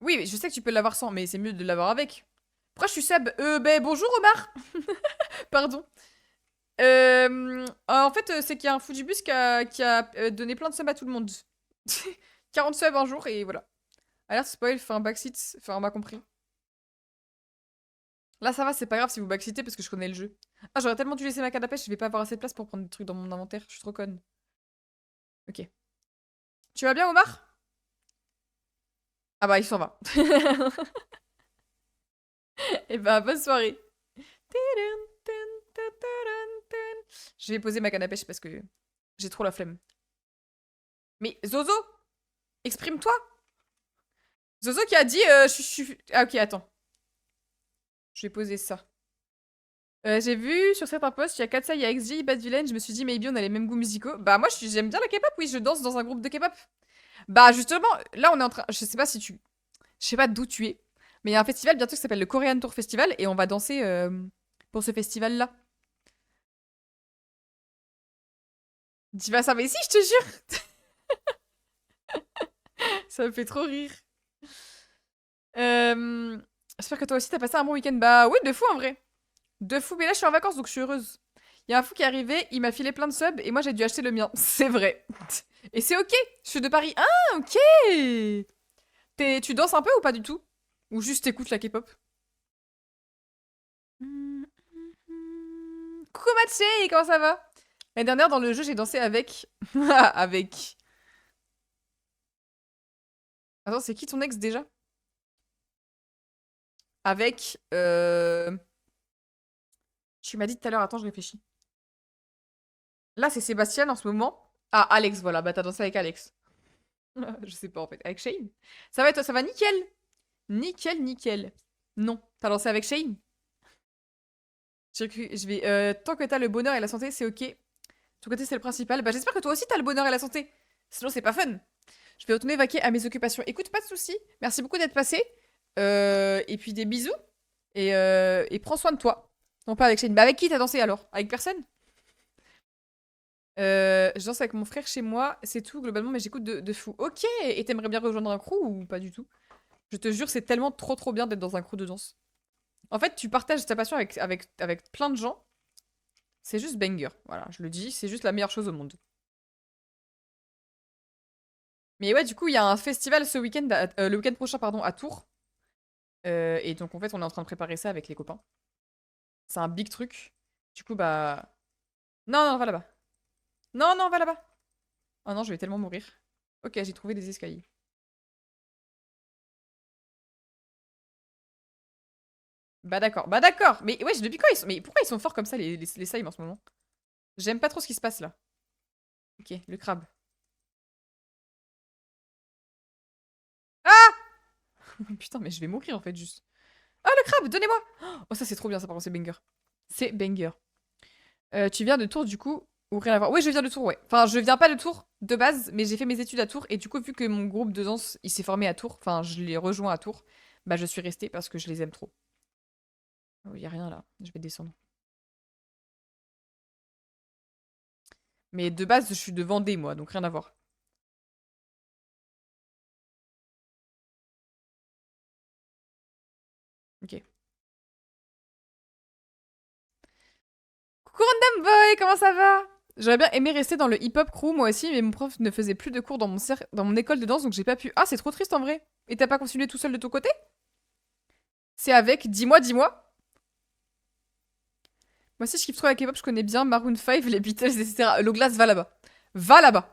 Oui, mais je sais que tu peux l'avoir sans, mais c'est mieux de l'avoir avec. Pourquoi je suis Seb? Ben bonjour Omar! Pardon. En fait, c'est qu'il y a un fou du bus qui a donné plein de subs à tout le monde. 40 subs un jour et voilà. Alerte spoil, fait un backseat. Enfin, on m'a compris. Là, ça va, c'est pas grave si vous backseatez parce que je connais le jeu. Ah, j'aurais tellement dû laisser ma canne à pêche, je vais pas avoir assez de place pour prendre des trucs dans mon inventaire. Je suis trop conne. Ok. Tu vas bien, Omar? Ah bah, il s'en va. Et bah, bonne soirée. Je vais poser ma canne à pêche parce que j'ai trop la flemme. Mais Zozo, exprime-toi. Zozo qui a dit, Ah ok, attends. Je vais poser ça. J'ai vu sur certains posts, il y a Katsai, il y a XG, Bad Villain, je me suis dit, maybe on a les mêmes goûts musicaux. Bah moi j'aime bien la K-pop, oui, je danse dans un groupe de K-pop. Bah justement, là on est en train... Je sais pas si tu... Je sais pas d'où tu es, mais il y a un festival bientôt qui s'appelle le Korean Tour Festival, et on va danser pour ce festival-là. Dis pas ça, mais si, je te jure. Ça me fait trop rire. J'espère que toi aussi t'as passé un bon week-end. Bah oui, de fou en vrai. De fou, mais là je suis en vacances donc je suis heureuse. Il y a un fou qui est arrivé, il m'a filé plein de subs et moi j'ai dû acheter le mien. C'est vrai. Et c'est ok, je suis de Paris. Ah, ok. Tu danses un peu ou pas du tout? Ou juste t'écoutes la K-pop? Coucou Matché, comment ça va? L'année dernière dans le jeu j'ai dansé avec... avec... Attends, c'est qui ton ex déjà? Avec... Tu m'as dit tout à l'heure, attends, je réfléchis. Là, c'est Sébastien en ce moment. Ah, Alex, voilà. Bah, t'as dansé avec Alex. Je sais pas, en fait. Avec Shane. Ça va, toi, ça va nickel. Nickel, nickel. Non. T'as dansé avec Shane? Je vais... tant que t'as le bonheur et la santé, c'est ok. De ton côté, c'est le principal. Bah, j'espère que toi aussi, t'as le bonheur et la santé. Sinon, c'est pas fun. Je vais retourner vaquer à mes occupations. Écoute, pas de soucis. Merci beaucoup d'être passé. Et puis, des bisous. Et prends soin de toi. Non, pas avec Shane. Bah, avec qui t'as dansé, alors? Avec personne? Je danse avec mon frère chez moi, c'est tout globalement, mais j'écoute de fou. Ok, et t'aimerais bien rejoindre un crew ou pas du tout? Je te jure, c'est tellement trop bien d'être dans un crew de danse. En fait, tu partages ta passion avec plein de gens. C'est juste banger, voilà, je le dis, c'est juste la meilleure chose au monde. Mais ouais, du coup, il y a un festival ce week-end, le week-end prochain, pardon, à Tours. Et donc, en fait, on est en train de préparer ça avec les copains. C'est un big truc. Du coup, bah... Non, non, va là-bas. Non, non, va là-bas. Oh non, je vais tellement mourir. Ok, j'ai trouvé des escaliers. Bah d'accord, bah d'accord. Mais wesh, depuis quand ils sont... Mais pourquoi ils sont forts comme ça, les Saïms, en ce moment? J'aime pas trop ce qui se passe, là. Ok, le crabe. Ah putain, mais je vais mourir, en fait, juste. Ah, le crabe, donnez-moi. Oh, ça, c'est trop bien, ça, par contre, c'est banger. C'est banger. Tu viens de Tours, du coup, ou rien à voir? Oui, je viens de Tours, ouais. Enfin, je viens pas de Tours, de base, mais j'ai fait mes études à Tours, et du coup, vu que mon groupe de danse, il s'est formé à Tours, enfin, je l'ai rejoint à Tours, bah, je suis restée parce que je les aime trop. Oh, y a rien, là. Je vais descendre. Mais de base, je suis de Vendée, moi, donc rien à voir. Ok. Coucou Random Boy, comment ça va? J'aurais bien aimé rester dans le hip-hop crew moi aussi, mais mon prof ne faisait plus de cours dans mon école de danse, donc j'ai pas pu. Ah, c'est trop triste en vrai. Et t'as pas continué tout seul de ton côté? C'est avec, dis-moi. Moi aussi, je kiffe trop la K-pop, je connais bien Maroon 5, les Beatles, etc. Loglas, va là-bas. Va là-bas.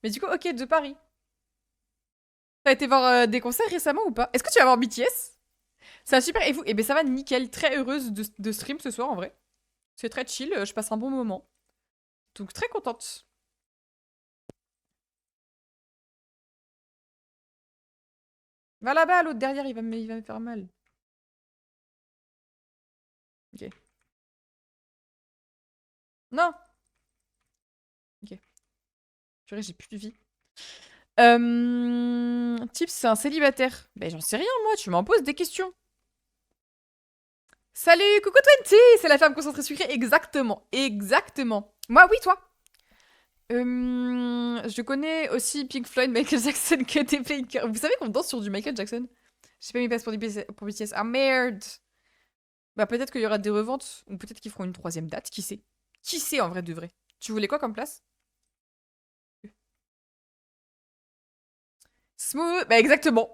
Mais du coup, ok, de Paris. T'as été voir des concerts récemment ou pas? Est-ce que tu vas voir BTS? C'est un super. Et vous? Eh ben ça va nickel, très heureuse de stream ce soir en vrai. C'est très chill, je passe un bon moment. Donc très contente. Va là-bas, l'autre derrière, il va me faire mal. Ok. Non. Ok. Purée, j'ai plus de vie. Tips, c'est un célibataire. Ben j'en sais rien moi, tu m'en poses des questions. Salut, coucou 20, c'est la femme concentrée sucrée, exactement, exactement. Moi oui, toi. Je connais aussi Pink Floyd, Michael Jackson, KTP. Vous savez qu'on danse sur du Michael Jackson? J'ai pas mis place pour BTS. Ah merde. Bah peut-être qu'il y aura des reventes, ou peut-être qu'ils feront une troisième date, qui sait? Qui sait en vrai de vrai? Tu voulais quoi comme place? Smooth, bah exactement,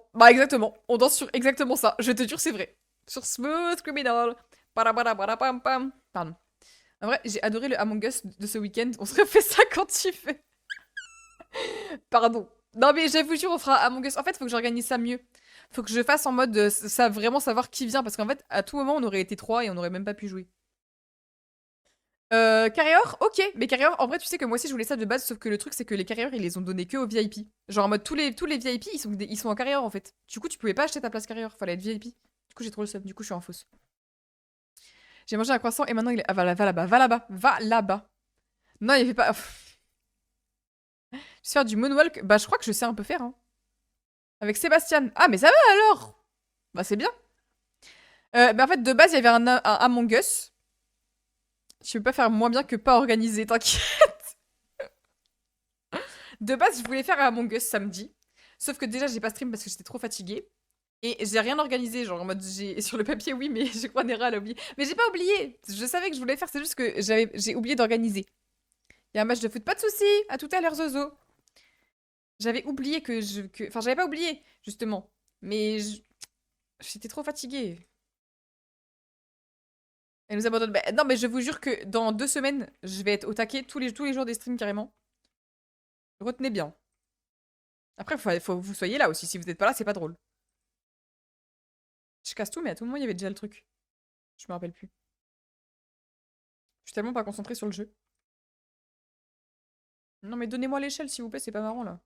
on danse sur exactement ça, je te jure c'est vrai. Sur Smooth Criminal. Pam. Pardon. En vrai, j'ai adoré le Among Us de ce week-end, on se refait ça quand tu fais. Pardon. Non mais je vous jure, on fera Among Us. En fait, faut que j'organise ça mieux. Faut que je fasse en mode ça vraiment savoir qui vient, parce qu'en fait, à tout moment, on aurait été trois et on aurait même pas pu jouer. Carrier, ok. Mais Carrier, en vrai, tu sais que moi aussi je voulais ça de base, sauf que le truc c'est que les Carrier ils les ont donnés que aux VIP. Genre en mode tous les VIP ils sont en Carrier en fait. Du coup, tu pouvais pas acheter ta place Carrier, fallait être VIP. Du coup, j'ai trop le seum, du coup, je suis en fausse. J'ai mangé un croissant et maintenant il est. Ah, va là-bas, va là-bas, va là-bas. Non, il fait pas. Je sais faire du moonwalk. Bah, je crois que je sais un peu faire, hein. Avec Sébastien. Ah, mais ça va alors. Bah, c'est bien. Bah, en fait, de base, il y avait un Among Us. Je peux pas faire moins bien que pas organisé, t'inquiète. De base, je voulais faire un Among Us samedi. Sauf que déjà, j'ai pas stream parce que j'étais trop fatiguée. Et j'ai rien organisé, genre en mode j'ai sur le papier oui mais je crois Nera elle a oublié. Mais j'ai pas oublié. Je savais que je voulais faire, c'est juste que j'ai oublié d'organiser. Il y a un match de foot, pas de souci. À tout à l'heure Zozo. J'avais oublié enfin j'avais pas oublié justement, mais j'étais trop fatiguée. Elle nous abandonne. Bah, non mais je vous jure que dans 2 semaines, je vais être au taquet tous les jours des streams carrément. Retenez bien. Après faut que vous soyez là aussi. Si vous n'êtes pas là, c'est pas drôle. Je casse tout, mais à tout moment il y avait déjà le truc. Je me rappelle plus. Je suis tellement pas concentrée sur le jeu. Non mais donnez-moi l'échelle s'il vous plaît, c'est pas marrant là.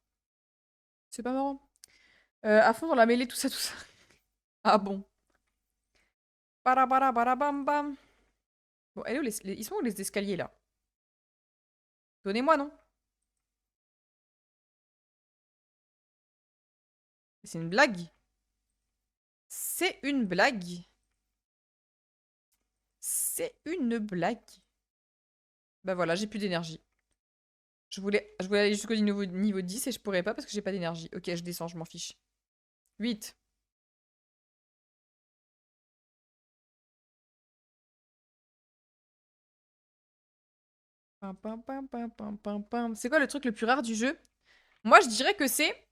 C'est pas marrant. À fond dans la mêlée, tout ça, tout ça. Ah bon. Bam bam. Bon, elle est où ils sont où les escaliers là? Donnez-moi, non? C'est une blague. C'est une blague. C'est une blague. Bah voilà, j'ai plus d'énergie. Je voulais aller jusqu'au niveau 10 et je pourrais pas parce que j'ai pas d'énergie. Ok, je descends, je m'en fiche. 8. Pam, pam, pam, pam, pam, pam, pam. C'est quoi le truc le plus rare du jeu? Moi, je dirais que c'est...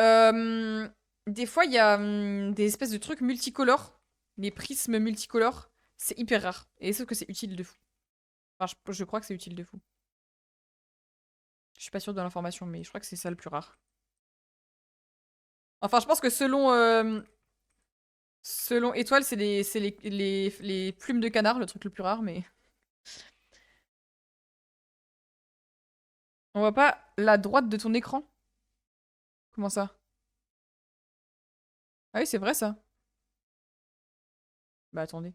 euh, des fois, il y a des espèces de trucs multicolores. Les prismes multicolores. C'est hyper rare. Et sauf que c'est utile de fou. Enfin, je crois que c'est utile de fou. Je suis pas sûre de l'information, mais je crois que c'est ça le plus rare. Enfin, je pense que selon étoile, c'est les plumes de canard, le truc le plus rare, mais... On voit pas la droite de ton écran? Comment ça? Ah oui, c'est vrai ça. Bah attendez.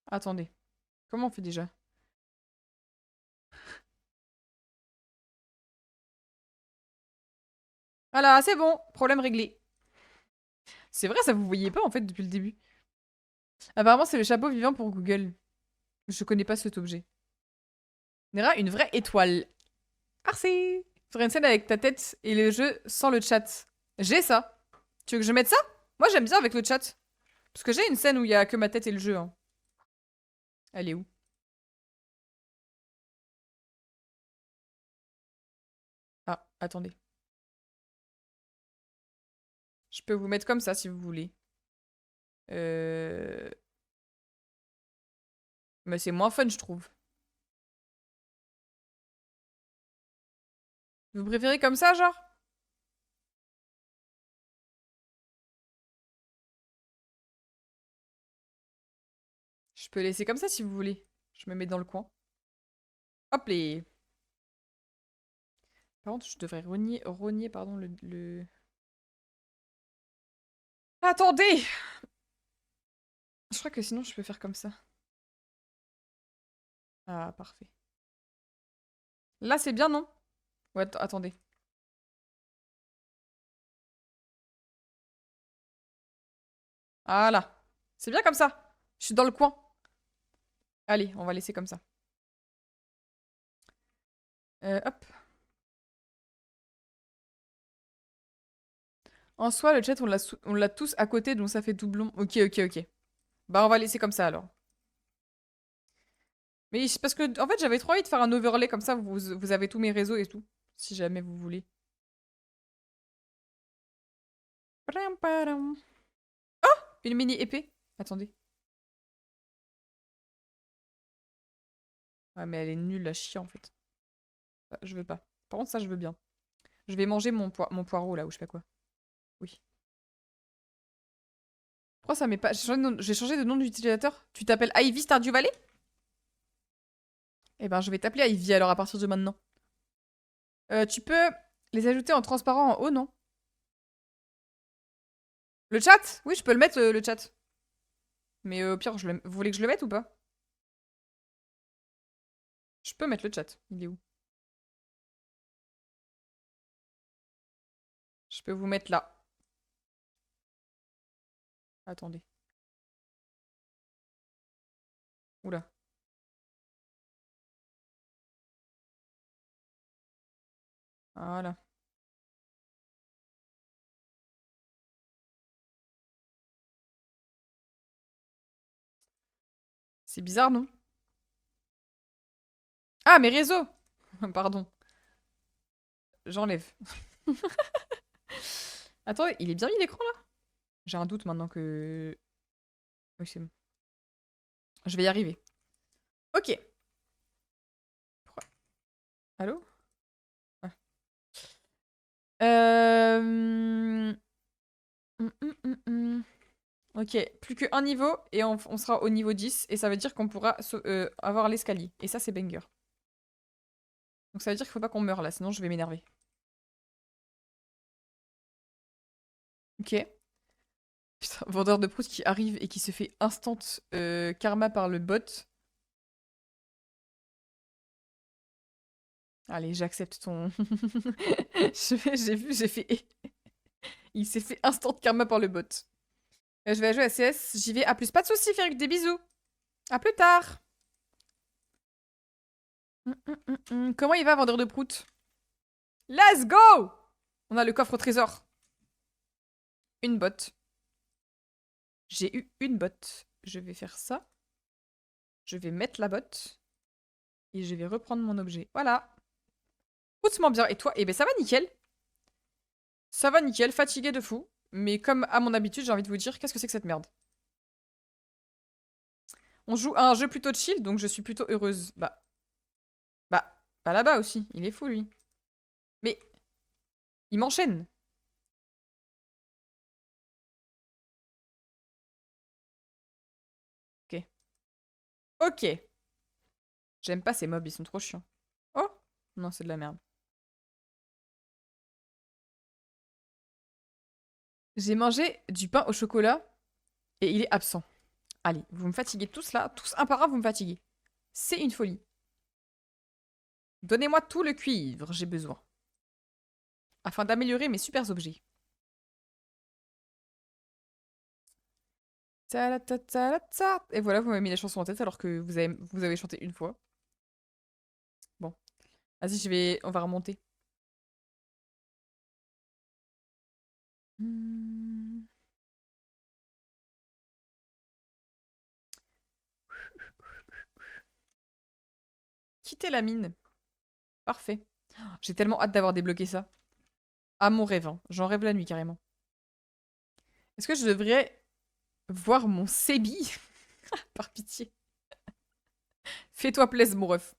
Attendez. Comment on fait déjà? Voilà, c'est bon. Problème réglé. C'est vrai, ça vous voyez pas en fait depuis le début. Apparemment, c'est le chapeau vivant pour Google. Je connais pas cet objet. Nera, une vraie étoile. Merci. Faudrait une scène avec ta tête et le jeu sans le chat. J'ai ça. Tu veux que je mette ça? Moi, j'aime bien avec le chat. Parce que j'ai une scène où il y a que ma tête et le jeu, hein. Elle est où? Ah, attendez. Je peux vous mettre comme ça si vous voulez. Euh... Mais c'est moins fun, je trouve. Vous préférez comme ça, genre? Je peux laisser comme ça si vous voulez. Je me mets dans le coin. Hop les. Par contre, je devrais rogner pardon, le... Attendez! Je crois que sinon je peux faire comme ça. Ah, parfait. Là, c'est bien, non? Ouais, attendez. Voilà. C'est bien comme ça. Je suis dans le coin. Allez, on va laisser comme ça. Hop. En soi, le chat, on l'a tous à côté, donc ça fait doublon. Ok, ok, ok. Bah, on va laisser comme ça, alors. Mais parce que, en fait, j'avais trop envie de faire un overlay comme ça, vous avez tous mes réseaux et tout. Si jamais vous voulez. Pam, padam. Une mini épée. Attendez. Ouais, mais elle est nulle à chier, en fait. Je veux pas. Par contre, ça, je veux bien. Je vais manger mon poireau là, ou je sais pas quoi. Oui. Pourquoi ça met pas... J'ai changé de nom d'utilisateur. Tu t'appelles Ivy Stardew Valley? Eh ben, je vais t'appeler Ivy alors à partir de maintenant. Tu peux les ajouter en transparent en haut, non? Le chat? Oui, je peux le mettre, le chat. Mais au pire, vous voulez que je le mette ou pas? Je peux mettre le chat. Il est où? Je peux vous mettre là. Attendez. Oula. Voilà. C'est bizarre, non? Ah, mes réseaux! Pardon. J'enlève. Attends, il est bien mis l'écran là? J'ai un doute maintenant que... Oui, c'est bon. Je vais y arriver. Ok. Allô? Ah. Ok, plus qu'un niveau et on sera au niveau 10 et ça veut dire qu'on pourra avoir l'escalier. Et ça, c'est banger. Donc ça veut dire qu'il faut pas qu'on meure là, sinon je vais m'énerver. Ok. Putain, vendeur de prout qui arrive et qui se fait instant karma par le bot. Allez, j'accepte ton... j'ai fait... Il s'est fait instant karma par le bot. Je vais jouer à CS, j'y vais. À plus, pas de soucis, Ferik, des bisous. À plus tard. Comment il va, vendeur de prout? Let's go! On a le coffre au trésor. Une botte. J'ai eu une botte. Je vais faire ça. Je vais mettre la botte. Et je vais reprendre mon objet. Voilà. Écoute-moi bien. Et toi? Eh ben ça va nickel. Ça va nickel, fatigué de fou. Mais comme à mon habitude, j'ai envie de vous dire, qu'est-ce que c'est que cette merde? On joue à un jeu plutôt chill, donc je suis plutôt heureuse. Bah là-bas aussi. Il est fou, lui. Mais, il m'enchaîne. Ok. Ok. J'aime pas ces mobs, ils sont trop chiants. Oh! Non, c'est de la merde. J'ai mangé du pain au chocolat et il est absent. Allez, vous me fatiguez tous là, tous un par un, vous me fatiguez. C'est une folie. Donnez-moi tout le cuivre, j'ai besoin. Afin d'améliorer mes super objets. Et voilà, vous m'avez mis la chanson en tête alors que vous avez chanté une fois. Bon, vas-y, on va remonter. Hmm. Quitter la mine. Parfait. J'ai tellement hâte d'avoir débloqué ça. Ah, mon rêve, hein. J'en rêve la nuit carrément. Est-ce que je devrais voir mon Sébi? Par pitié. Fais-toi plaisir, mon ref.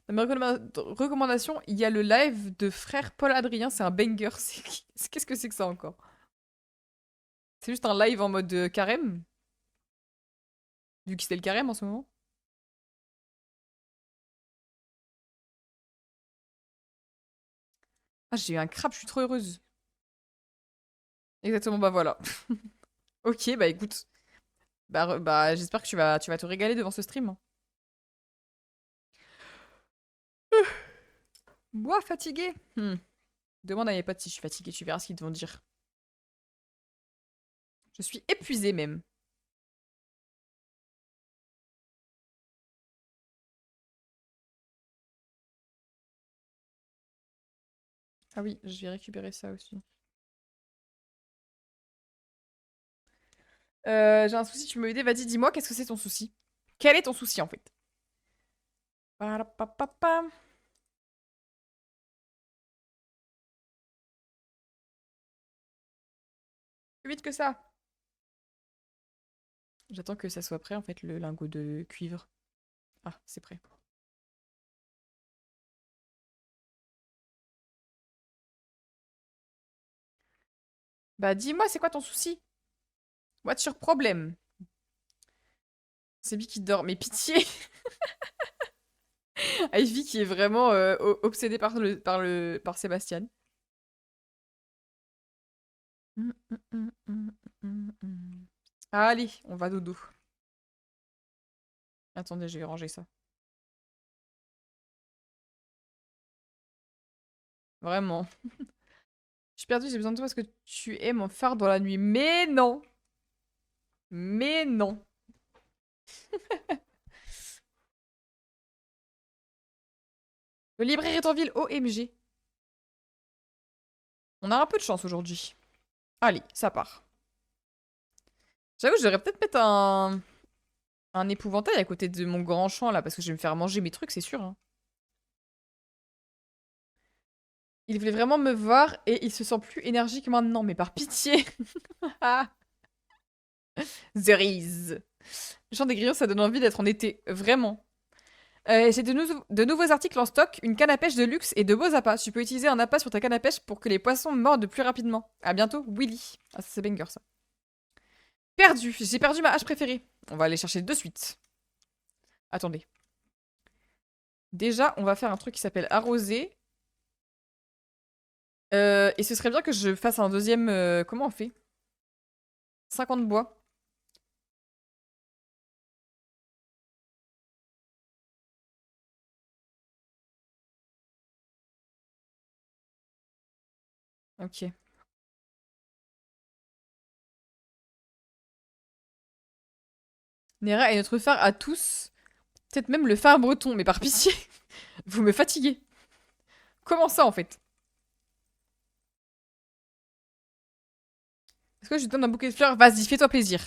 Dans mes recommandations, il y a le live de frère Paul Adrien, c'est un banger. Qu'est-ce que c'est que ça encore? C'est juste un live en mode carême, vu que c'était le carême en ce moment. Ah, j'ai eu un crabe, je suis trop heureuse. Exactement, bah voilà. Ok, bah écoute. Bah j'espère que tu vas te régaler devant ce stream, hein. Moi, fatigué. Demande à mes potes si je suis fatiguée, tu verras ce qu'ils te vont dire. Je suis épuisée même. Ah oui, je vais récupérer ça aussi. J'ai un souci, tu peux m'aider? Vas-y, dis-moi, qu'est-ce que c'est ton souci? Quel est ton souci en fait? Parapapapam. Plus vite que ça. J'attends que ça soit prêt en fait, le lingot de cuivre. Ah, c'est prêt. Bah dis-moi, c'est quoi ton souci? What's your problem? C'est lui qui dort, mais pitié! Ivy qui est vraiment obsédée par Sébastien. Allez, on va dodo. Attendez, je vais ranger ça. Vraiment. Je suis perdue, j'ai besoin de toi parce que tu es mon phare dans la nuit. Mais non! Mais non! Le libraire est en ville, OMG. On a un peu de chance aujourd'hui. Allez, ça part. J'avoue, je devrais peut-être mettre un épouvantail à côté de mon grand champ là, parce que je vais me faire manger mes trucs, c'est sûr. Hein. Il voulait vraiment me voir et il se sent plus énergique maintenant, mais par pitié. Cerise. Le chant des grillons, ça donne envie d'être en été, vraiment. J'ai de nouveaux articles en stock, une canne à pêche de luxe et de beaux appâts. Tu peux utiliser un appât sur ta canne à pêche pour que les poissons mordent plus rapidement. À bientôt, Willy. Ah, ça c'est banger ça. Perdu. J'ai perdu ma hache préférée. On va aller chercher de suite. Attendez. Déjà, on va faire un truc qui s'appelle arroser. Et ce serait bien que je fasse un deuxième... comment on fait? 50 bois. Ok. Nera est notre phare à tous. Peut-être même le phare breton, mais par pitié. Vous me fatiguez. Comment ça, en fait? Est-ce que je te donne un bouquet de fleurs? Vas-y, fais-toi plaisir.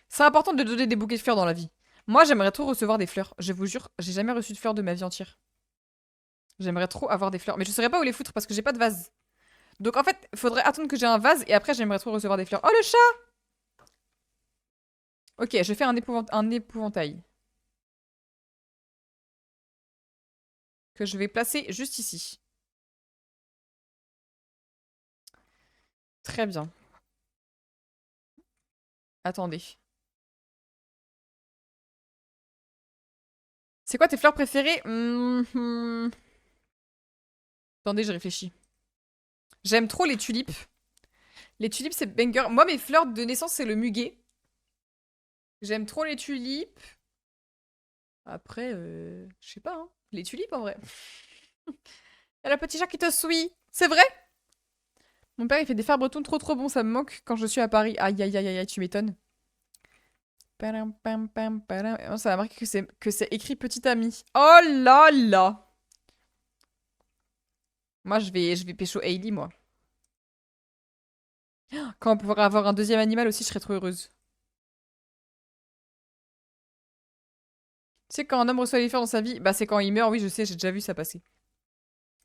C'est important de donner des bouquets de fleurs dans la vie. Moi, j'aimerais trop recevoir des fleurs. Je vous jure, j'ai jamais reçu de fleurs de ma vie entière. J'aimerais trop avoir des fleurs. Mais je saurais pas où les foutre parce que j'ai pas de vase. Donc en fait, faudrait attendre que j'ai un vase et après, j'aimerais trop recevoir des fleurs. Oh, le chat! Ok, je fais un épouvantail. Que je vais placer juste ici. Très bien. Attendez. C'est quoi tes fleurs préférées? Attendez, je réfléchis. J'aime trop les tulipes. Les tulipes, c'est banger. Moi, mes fleurs de naissance, c'est le muguet. J'aime trop les tulipes. Après, je sais pas, hein. Les tulipes, en vrai. Y'a le petit chat qui te suit. C'est vrai? Mon père, il fait des fers bretons trop bons. Ça me manque quand je suis à Paris. Aïe, aïe, aïe, aïe, tu m'étonnes. Padam, pam, pam, padam. Oh, ça m'a marqué que c'est écrit petit ami. Oh là là. Moi, je vais pécho Hailey, moi. Quand on pourra avoir un deuxième animal aussi, je serais trop heureuse. Tu sais, quand un homme reçoit des fleurs dans sa vie, bah c'est quand il meurt, oui, je sais, j'ai déjà vu ça passer.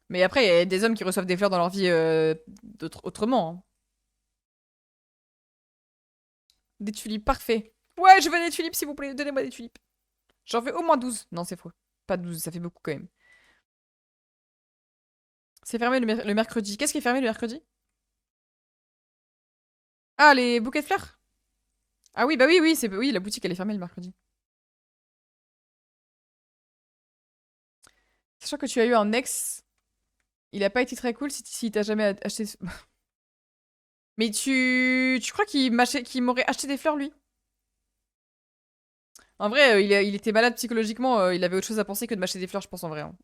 Mais après, il y a des hommes qui reçoivent des fleurs dans leur vie autrement. Hein. Des tulipes, parfait. Ouais, je veux des tulipes, s'il vous plaît, donnez-moi des tulipes. J'en veux au moins 12. Non, c'est faux. Pas 12, ça fait beaucoup quand même. C'est fermé le mercredi. Qu'est-ce qui est fermé le mercredi? Ah, les bouquets de fleurs? Ah oui, bah oui, oui, oui, la boutique elle est fermée le mercredi. Sachant que tu as eu un ex, il a pas été très cool si t'as jamais acheté. Mais tu crois qu'il m'aurait acheté des fleurs lui? En vrai, il était malade psychologiquement, il avait autre chose à penser que de m'acheter des fleurs, je pense en vrai. Hein.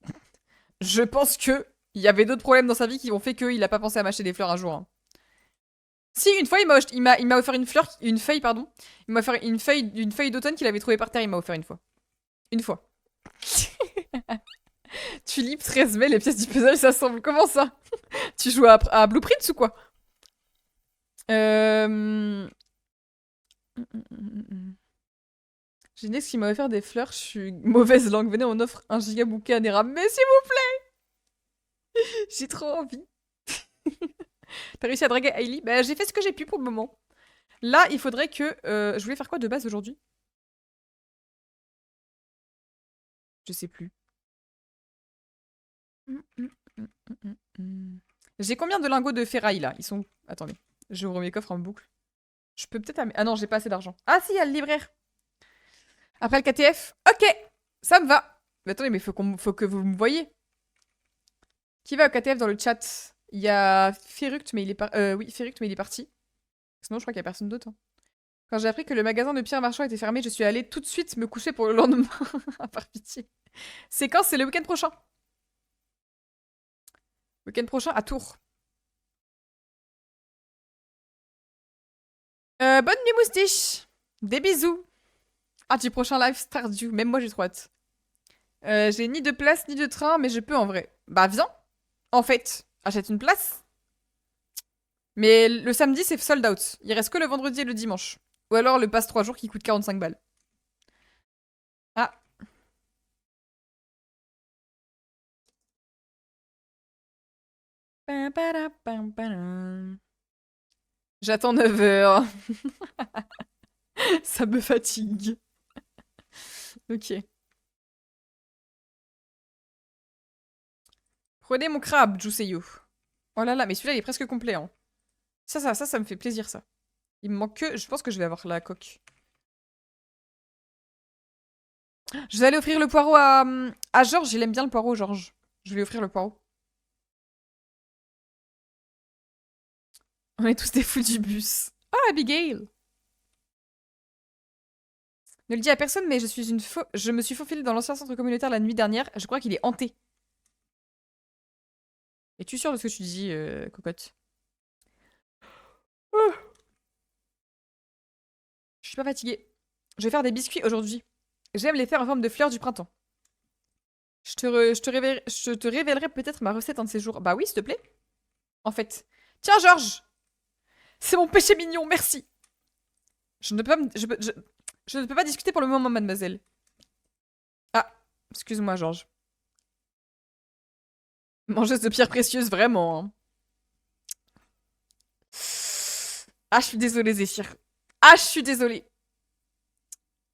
Je pense que il y avait d'autres problèmes dans sa vie qui ont fait qu'il a pas pensé à m'acheter des fleurs un jour. Hein. Si, une fois, il m'a offert une feuille, pardon. Il m'a offert une feuille d'automne qu'il avait trouvée par terre, il m'a offert une fois. Une fois. Tulipe, 13 mai, les pièces du puzzle s'assemblent. Comment ça? Tu joues à Blueprints ou quoi? Euh... J'ai une ex qui m'a offert des fleurs, je suis mauvaise langue. Venez, on offre un giga bouquet à Nera. Mais s'il vous plaît, j'ai trop envie. T'as réussi à draguer Hailey? Bah, j'ai fait ce que j'ai pu pour le moment. Là, il faudrait que. Je voulais faire quoi de base aujourd'hui? Je sais plus. J'ai combien de lingots de ferraille là? Ils sont. Attendez. J'ouvre mes coffres en boucle. Je peux peut-être... Ah non, j'ai pas assez d'argent. Ah si, il y a le libraire. Après le KTF. Ok, ça me va. Mais attendez, mais faut que vous me voyez. Qui va au KTF dans le chat? Il y a Feruct, mais il est oui, Feruct, mais il est parti. Sinon, je crois qu'il y a personne d'autre. Hein. Quand j'ai appris que le magasin de Pierre Marchand était fermé, je suis allée tout de suite me coucher pour le lendemain. Par pitié. C'est quand? C'est le week-end prochain. Week-end prochain à Tours. Bonne nuit, moustiche. Des bisous. Ah, du prochain live Stardew. Même moi, j'ai trop hâte. J'ai ni de place, ni de train, mais je peux en vrai. Bah, viens. En fait, achète une place. Mais le samedi, c'est sold out. Il reste que le vendredi et le dimanche. Ou alors le pass 3 jours qui coûte 45 balles. Ah. J'attends 9 heures. Ça me fatigue. Ok. Prenez mon crabe, Juseyo. Oh là là, mais celui-là, il est presque complet. Hein. Ça me fait plaisir, ça. Il me manque que... Je pense que je vais avoir la coque. Je vais aller offrir le poireau à Georges. Il aime bien le poireau, Georges. Je vais lui offrir le poireau. On est tous des fous du bus. Ah, Abigail! Ne le dis à personne, mais je me suis faufilée dans l'ancien centre communautaire la nuit dernière. Je crois qu'il est hanté. Es-tu sûre de ce que tu dis, cocotte? Oh. Je suis pas fatiguée. Je vais faire des biscuits aujourd'hui. J'aime les faire en forme de fleurs du printemps. Je te révélerai peut-être ma recette un de ces jours. Bah oui, s'il te plaît. En fait. Tiens, Georges! C'est mon péché mignon, merci! Je ne peux pas, je ne peux pas discuter pour le moment, mademoiselle. Ah, excuse-moi, Georges. Mangeuse de pierres précieuses, vraiment. Hein. Ah, je suis désolée, Zéphir. Ah, je suis désolée.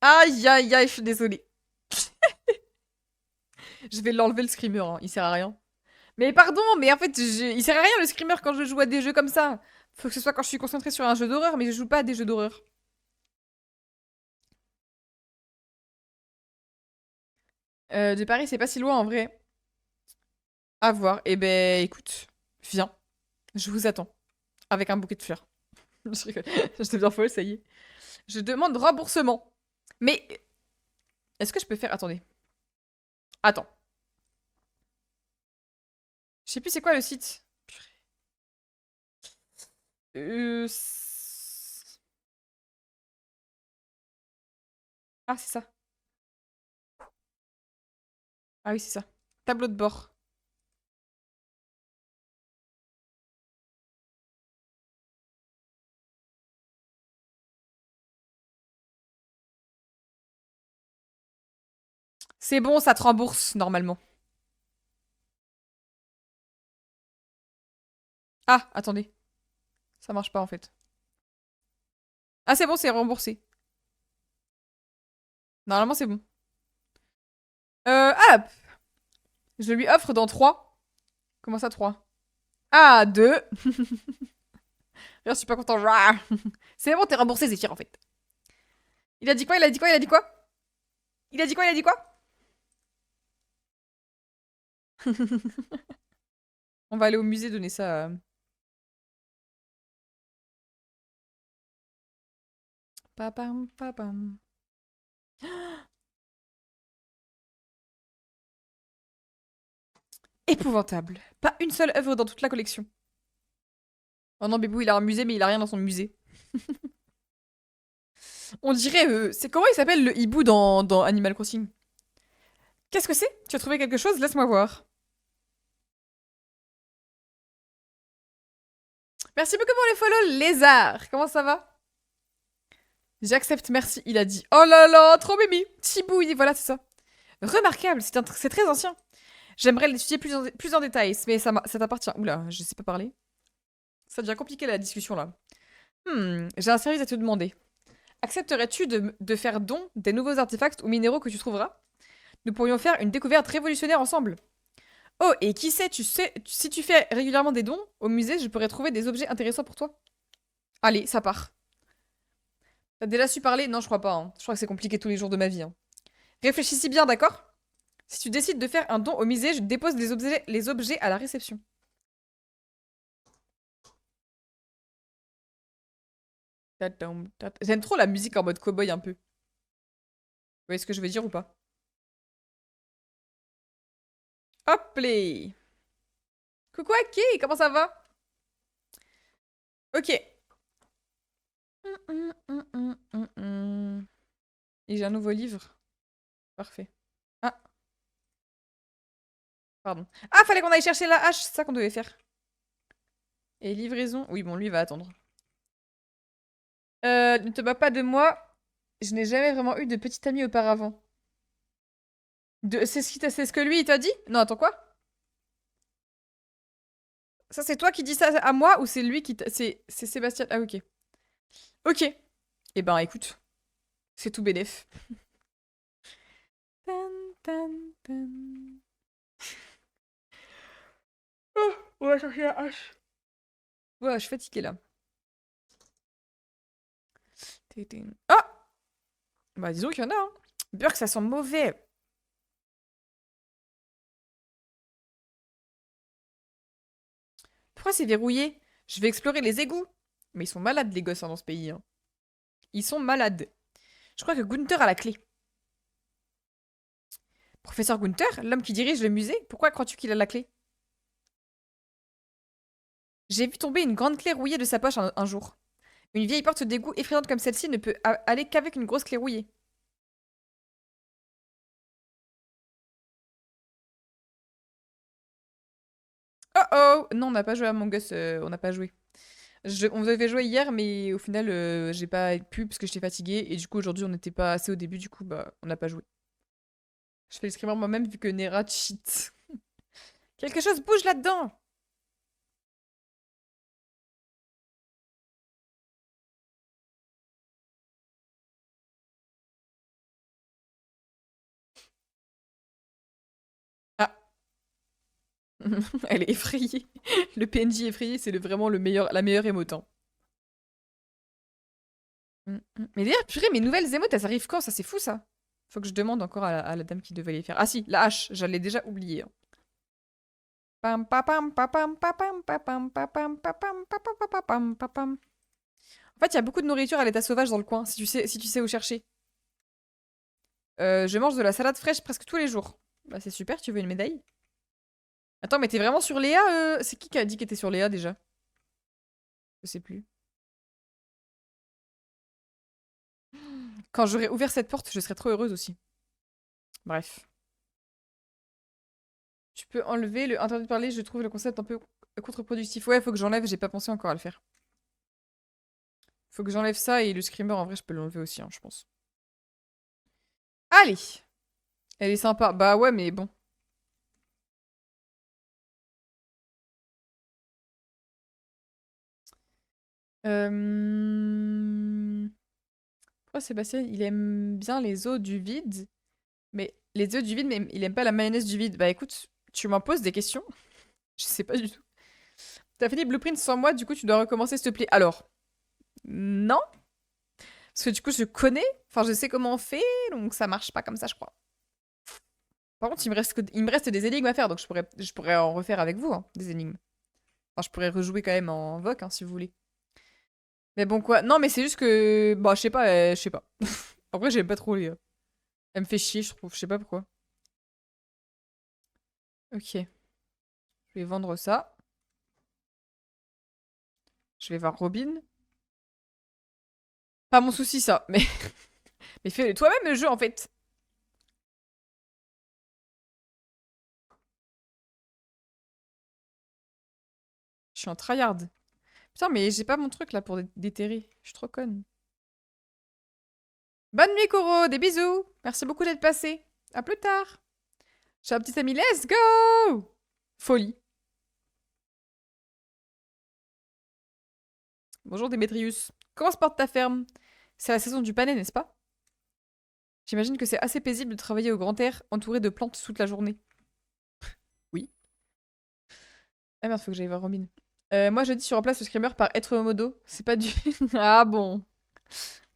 Aïe, aïe, aïe, je suis désolée. Je vais l'enlever, le screamer, hein. Il sert à rien. Mais pardon, mais en fait, il sert à rien, le screamer, quand je joue à des jeux comme ça. Faut que ce soit quand je suis concentrée sur un jeu d'horreur, mais je joue pas à des jeux d'horreur. De Paris, c'est pas si loin, en vrai. À voir. Eh ben, écoute, viens. Je vous attends. Avec un bouquet de fleurs. Je rigole. Je deviens folle, ça y est. Je demande remboursement. Mais, est-ce que je peux faire... Attendez. Attends. Je sais plus c'est quoi le site. Ah, c'est ça. Ah oui, c'est ça. Tableau de bord. C'est bon, ça te rembourse, normalement. Ah, attendez. Ça marche pas, en fait. Ah, c'est bon, c'est remboursé. Normalement, c'est bon. Hop. Je lui offre dans 3. Comment ça, 3? Ah, 2. Je suis pas content. C'est bon, t'es remboursé, Zéphir, en fait. Il a dit quoi? Il a dit quoi? Il a dit quoi? Il a dit quoi? Il a dit quoi? On va aller au musée donner ça à... Papam, papam. Épouvantable. Pas une seule œuvre dans toute la collection. Oh non, Bébou, il a un musée, mais il a rien dans son musée. On dirait... c'est comment il s'appelle le hibou dans Animal Crossing? Qu'est-ce que c'est? Tu as trouvé quelque chose? Laisse-moi voir. Merci beaucoup pour les follow, lézard. Comment ça va? J'accepte, merci, il a dit. Oh là là, trop mimi. Tibouille, voilà, c'est ça. Remarquable, c'est très ancien. J'aimerais l'étudier plus en détail, mais ça t'appartient. Oula, je sais pas parler. Ça devient compliqué la discussion là. J'ai un service à te demander. Accepterais-tu de faire don des nouveaux artefacts ou minéraux que tu trouveras? Nous pourrions faire une découverte révolutionnaire ensemble. Oh, et qui sait, si tu fais régulièrement des dons, au musée, je pourrais trouver des objets intéressants pour toi. Allez, ça part. T'as déjà su parler? Non, je crois pas, hein. Je crois que c'est compliqué tous les jours de ma vie, hein. Réfléchis bien, d'accord? Si tu décides de faire un don au musée, je dépose les objets à la réception. J'aime trop la musique en mode cow-boy un peu. Vous voyez ce que je veux dire ou pas? Hop les. Coucou Aki, comment ça va? Ok. Et j'ai un nouveau livre. Parfait. Ah, pardon. Ah, fallait qu'on aille chercher la hache, c'est ça qu'on devait faire. Et livraison. Oui, bon, lui il va attendre. Ne te bats pas de moi. Je n'ai jamais vraiment eu de petite amie auparavant. C'est ce que lui il t'a dit? Non, attends quoi? Ça c'est toi qui dis ça à moi ou c'est lui qui t'a... C'est Sébastien. Ah ok. Ok. Eh ben écoute, c'est tout bénef. Tan, tan, tan. Oh, on va chercher la hache. Ouais, je suis fatiguée là. Oh! Bah disons qu'il y en a, hein. Burk, ça sent mauvais. Pourquoi c'est verrouillé? Je vais explorer les égouts. Mais ils sont malades les gosses hein, dans ce pays, hein. Ils sont malades. Je crois que Gunther a la clé. Professeur Gunther, l'homme qui dirige le musée, pourquoi crois-tu qu'il a la clé? J'ai vu tomber une grande clé rouillée de sa poche un jour. Une vieille porte d'égout effrayante comme celle-ci ne peut aller qu'avec une grosse clé rouillée. Oh oh! Non, on n'a pas joué à Among Us, on n'a pas joué. On devait jouer hier, mais au final, j'ai pas pu parce que j'étais fatiguée. Et du coup, aujourd'hui, on n'était pas assez au début, du coup, bah, on n'a pas joué. Je fais le screamer moi-même vu que Nera cheat. Quelque chose bouge là-dedans! Ah! Elle est effrayée. Le PNJ effrayé, c'est vraiment la meilleure émote, hein. Mais d'ailleurs, purée, mes nouvelles émotes, elles arrivent quand? Ça, c'est fou, ça. Faut que je demande encore à la dame qui devait les faire. Ah si, la hache, j'allais déjà oublier, hein. Pam, papam, papam, papam, papam, papam, papam, papam, papam, papam. En fait, il y a beaucoup de nourriture à l'état sauvage dans le coin, si tu sais où chercher. Je mange de la salade fraîche presque tous les jours. Bah c'est super, tu veux une médaille? Attends, mais t'es vraiment sur Léa C'est qui a dit qu'elle était sur Léa déjà? Je sais plus. Quand j'aurai ouvert cette porte, je serai trop heureuse aussi. Bref. Tu peux enlever le interdit de parler, je trouve le concept un peu contre-productif. Ouais, faut que j'enlève, j'ai pas pensé encore à le faire. Faut que j'enlève ça et le screamer, en vrai, je peux l'enlever aussi, hein, je pense. Allez! Elle est sympa. Bah ouais, mais bon. Pourquoi Sébastien, il aime bien les eaux du vide? Mais les œufs du vide, mais il aime pas la mayonnaise du vide. Bah écoute, tu m'en poses des questions. Je sais pas du tout. T'as fini Blueprint sans moi, du coup tu dois recommencer s'il te plaît. Alors, non. Parce que du coup je connais, enfin je sais comment on fait, donc ça marche pas comme ça je crois. Par contre il me reste des énigmes à faire, donc je pourrais en refaire avec vous, hein, des énigmes. Enfin je pourrais rejouer quand même en voc hein, si vous voulez. Mais bon quoi, non mais c'est juste que, bah je sais pas, je sais pas. En vrai j'aime pas trop les... Elle me fait chier je trouve, je sais pas pourquoi. Ok, je vais vendre ça. Je vais voir Robin. Pas mon souci ça, mais... mais fais toi-même le jeu en fait. Je suis en tryhard. Putain, mais j'ai pas mon truc là pour déterrer. Je suis trop conne. Bonne nuit, Koro. Des bisous. Merci beaucoup d'être passé. À plus tard. J'ai un petit ami. Let's go! Folie. Bonjour, Démétrius. Comment se porte ta ferme? C'est la saison du panais, n'est-ce pas? J'imagine que c'est assez paisible de travailler au grand air, entouré de plantes toute la journée. Oui. Ah merde, faut que j'aille voir Robin. Moi, je dis, tu remplaces le screamer par être modo. C'est pas du... Ah bon.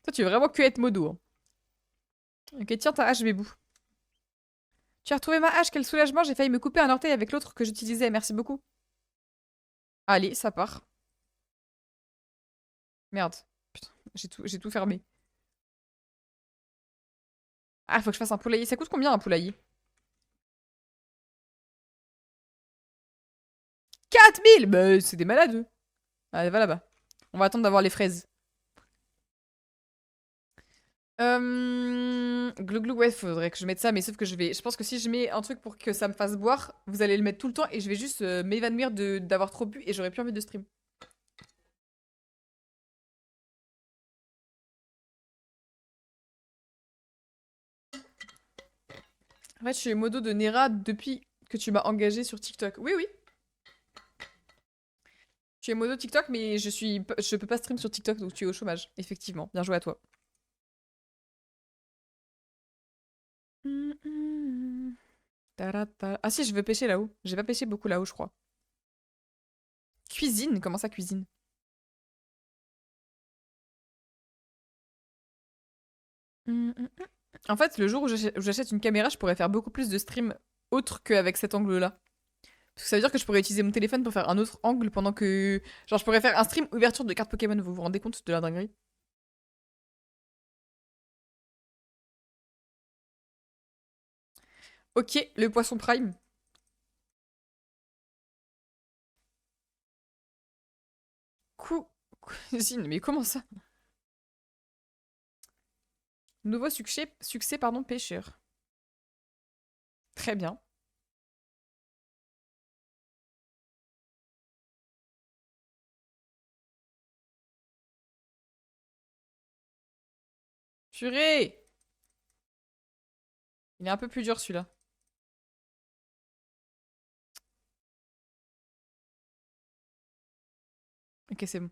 Toi, tu veux vraiment que être modo. Hein. Ok, tiens ta hache, bébou. Tu as retrouvé ma hache, quel soulagement, j'ai failli me couper un orteil avec l'autre que j'utilisais, merci beaucoup. Allez, ça part. Merde. Putain, j'ai tout fermé. Ah, faut que je fasse un poulailler. Ça coûte combien un poulailler? 4000. Bah, c'est des malades, eux. Allez, va là-bas. On va attendre d'avoir les fraises. Glou glou, ouais, faudrait que je mette ça, mais sauf que je vais. Je pense que si je mets un truc pour que ça me fasse boire, vous allez le mettre tout le temps et je vais juste m'évanouir d'avoir trop bu et j'aurai plus envie de stream. En fait, je suis modo de Nera depuis que tu m'as engagé sur TikTok. Oui, oui. Tu es modo TikTok, mais je peux pas stream sur TikTok, donc tu es au chômage. Effectivement. Bien joué à toi. Ah si, je veux pêcher là-haut. J'ai pas pêché beaucoup là-haut, je crois. Cuisine? Comment ça, cuisine? En fait, le jour où j'achète une caméra, je pourrais faire beaucoup plus de streams autres qu'avec cet angle-là. Parce que ça veut dire que je pourrais utiliser mon téléphone pour faire un autre angle pendant que... Genre, je pourrais faire un stream ouverture de cartes Pokémon, vous vous rendez compte de la dinguerie? Ok, le poisson prime. Cou... Cuisine, mais comment ça? Nouveau succès pardon, pêcheur. Très bien. Purée! Il est un peu plus dur celui-là. Ok, c'est bon.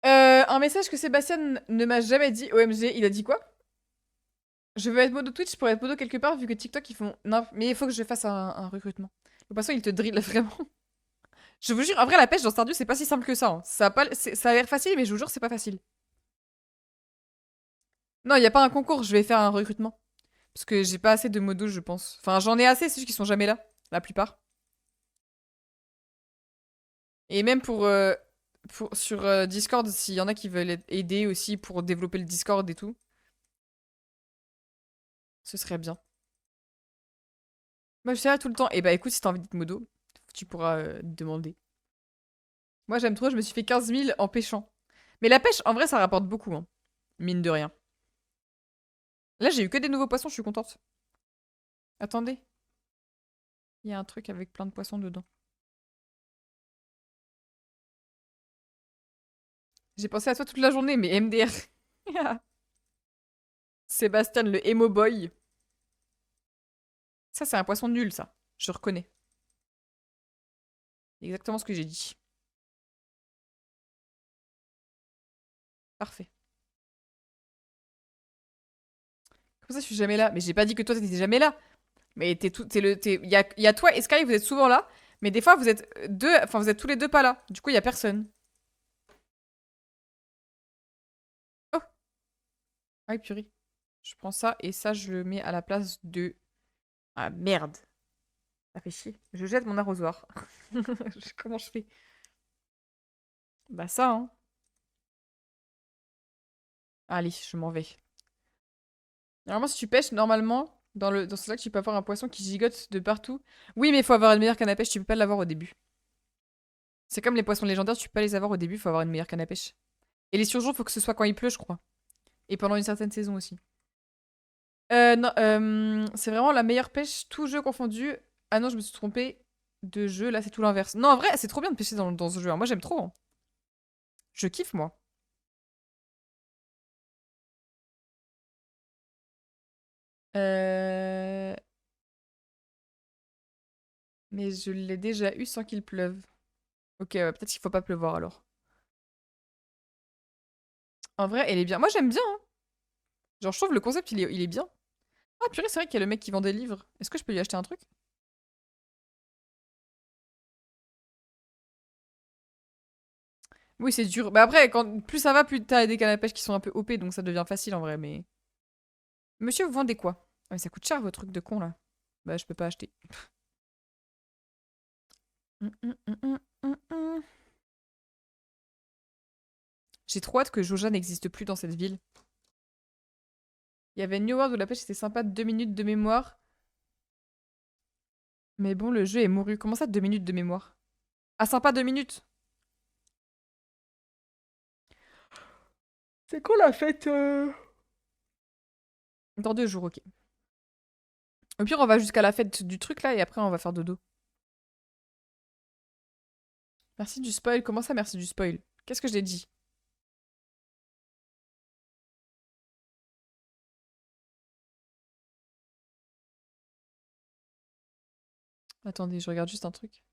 Un message que Sébastien ne m'a jamais dit. OMG, il a dit quoi? Je veux être modo Twitch pour être modo quelque part vu que TikTok ils font. Non, mais il faut que je fasse un recrutement. De toute façon, il te drille vraiment. Je vous jure, en vrai, la pêche dans Stardew, c'est pas si simple que ça. Hein. Ça a l'air facile, mais je vous jure, c'est pas facile. Non, il y a pas un concours, je vais faire un recrutement. Parce que j'ai pas assez de modos, je pense. Enfin, j'en ai assez, c'est juste qu'ils sont jamais là, la plupart. Et même sur Discord, s'il y en a qui veulent aider aussi pour développer le Discord et tout, ce serait bien. Moi, je suis là tout le temps. Et bah écoute, si t'as envie d'être modo, tu pourras demander. Moi, j'aime trop, je me suis fait 15 000 en pêchant. Mais la pêche, en vrai, ça rapporte beaucoup, hein. Mine de rien. Là, j'ai eu que des nouveaux poissons, je suis contente. Attendez, il y a un truc avec plein de poissons dedans. J'ai pensé à toi toute la journée, mais MDR. Sébastien, le emo boy. Ça, c'est un poisson nul, ça. Je reconnais. Exactement ce que j'ai dit. Parfait. Comme ça, je suis jamais là. Mais j'ai pas dit que toi, t'étais jamais là. Mais t'es tout. Il y a toi et Sky, vous êtes souvent là. Mais des fois, vous êtes deux. Enfin, vous êtes tous les deux pas là. Du coup, il y a personne. Oh! Ah, purée. Je prends ça et ça, je le mets à la place de. Ah, merde. Ça fait chier. Je jette mon arrosoir. Comment je fais? Bah, ça, hein. Allez, je m'en vais. Normalement, si tu pêches, normalement, dans ce lac, tu peux avoir un poisson qui gigote de partout. Oui, mais il faut avoir une meilleure canne à pêche, tu peux pas l'avoir au début. C'est comme les poissons légendaires, tu peux pas les avoir au début, il faut avoir une meilleure canne à pêche. Et les surgeons, faut que ce soit quand il pleut, je crois. Et pendant une certaine saison aussi. Non, c'est vraiment la meilleure pêche, tout jeu confondu. Ah non, je me suis trompée de jeu, là c'est tout l'inverse. Non, en vrai, c'est trop bien de pêcher dans ce jeu, hein. Moi j'aime trop. Hein. Je kiffe, moi. Euh... Mais je l'ai déjà eu sans qu'il pleuve. Ok, ouais, peut-être qu'il faut pas pleuvoir alors. En vrai, elle est bien. Moi j'aime bien, hein. Genre, je trouve le concept, il est bien. Ah, purée, c'est vrai qu'il y a le mec qui vend des livres. Est-ce que je peux lui acheter un truc? Oui, c'est dur. Bah après, plus ça va, plus t'as des cannes à pêche qui sont un peu OP, donc ça devient facile en vrai, mais... Monsieur, vous vendez quoi? Ah, mais ça coûte cher, vos trucs de con, là. Bah, je peux pas acheter. Hum, hum, hum, hum, hum, hum. J'ai trop hâte que Joja n'existe plus dans cette ville. Il y avait New World où la pêche était sympa, 2 minutes de mémoire. Mais bon, le jeu est mouru. Comment ça, 2 minutes de mémoire? Ah, sympa, 2 minutes. C'est quand la fête Dans 2 jours, ok. Au pire, on va jusqu'à la fête du truc là et après on va faire dodo. Merci du spoil. Comment ça, merci du spoil? Qu'est-ce que je l'ai dit? Attendez, je regarde juste un truc.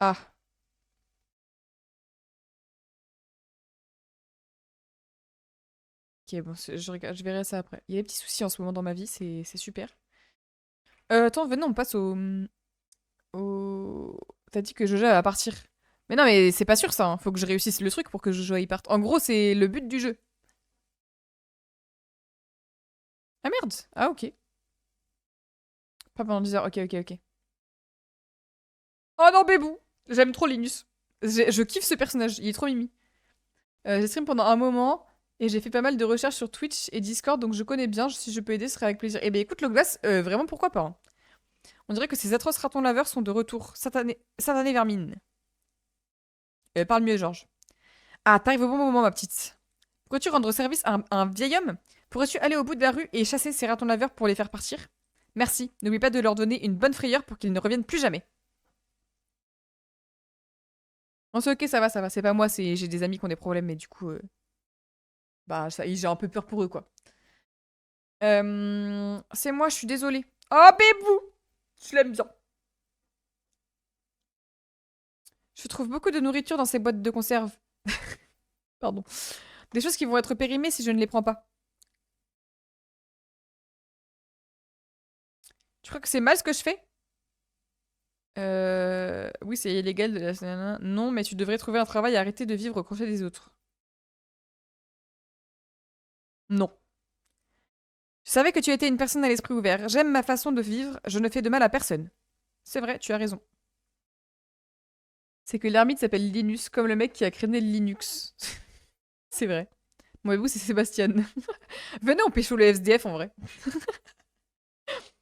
Ah. Ok, bon, je verrai ça après. Il y a des petits soucis en ce moment dans ma vie, c'est super. Attends, venez, on passe au... T'as dit que Joja va partir. Mais non, mais c'est pas sûr ça, hein. Faut que je réussisse le truc pour que Joja y parte. En gros, c'est le but du jeu. Ah merde! Ah ok. Pas pendant 10 heures, ok, ok, ok. Oh non, Bébou! J'aime trop Linus. Je kiffe ce personnage, il est trop mimi. J'ai stream pendant un moment et j'ai fait pas mal de recherches sur Twitch et Discord, donc je connais bien. Si je peux aider, ce serait avec plaisir. Eh ben écoute, Loglas, vraiment pourquoi pas, hein. On dirait que ces atroces ratons laveurs sont de retour. Satané vermine. Parle mieux, Georges. Ah, t'arrives au bon moment, ma petite. Pourrais-tu rendre service à un vieil homme? Pourrais-tu aller au bout de la rue et chasser ces ratons laveurs pour les faire partir? Merci. N'oublie pas de leur donner une bonne frayeur pour qu'ils ne reviennent plus jamais. Non, c'est ok, ça va, ça va. C'est pas moi, j'ai des amis qui ont des problèmes, mais du coup, bah, ça, j'ai un peu peur pour eux, quoi. C'est moi, je suis désolée. Oh, Bébou! Je l'aime bien. Je trouve beaucoup de nourriture dans ces boîtes de conserve. Pardon. Des choses qui vont être périmées si je ne les prends pas. Tu crois que c'est mal ce que je fais? Oui, c'est illégal de la... Non, mais tu devrais trouver un travail et arrêter de vivre au crochet des autres. Non. Je savais que tu étais une personne à l'esprit ouvert. J'aime ma façon de vivre, je ne fais de mal à personne. C'est vrai, tu as raison. C'est que l'ermite s'appelle Linus, comme le mec qui a créé le Linux. C'est vrai. Moi et vous, c'est Sébastien. Venez, on pécho le SDF en vrai.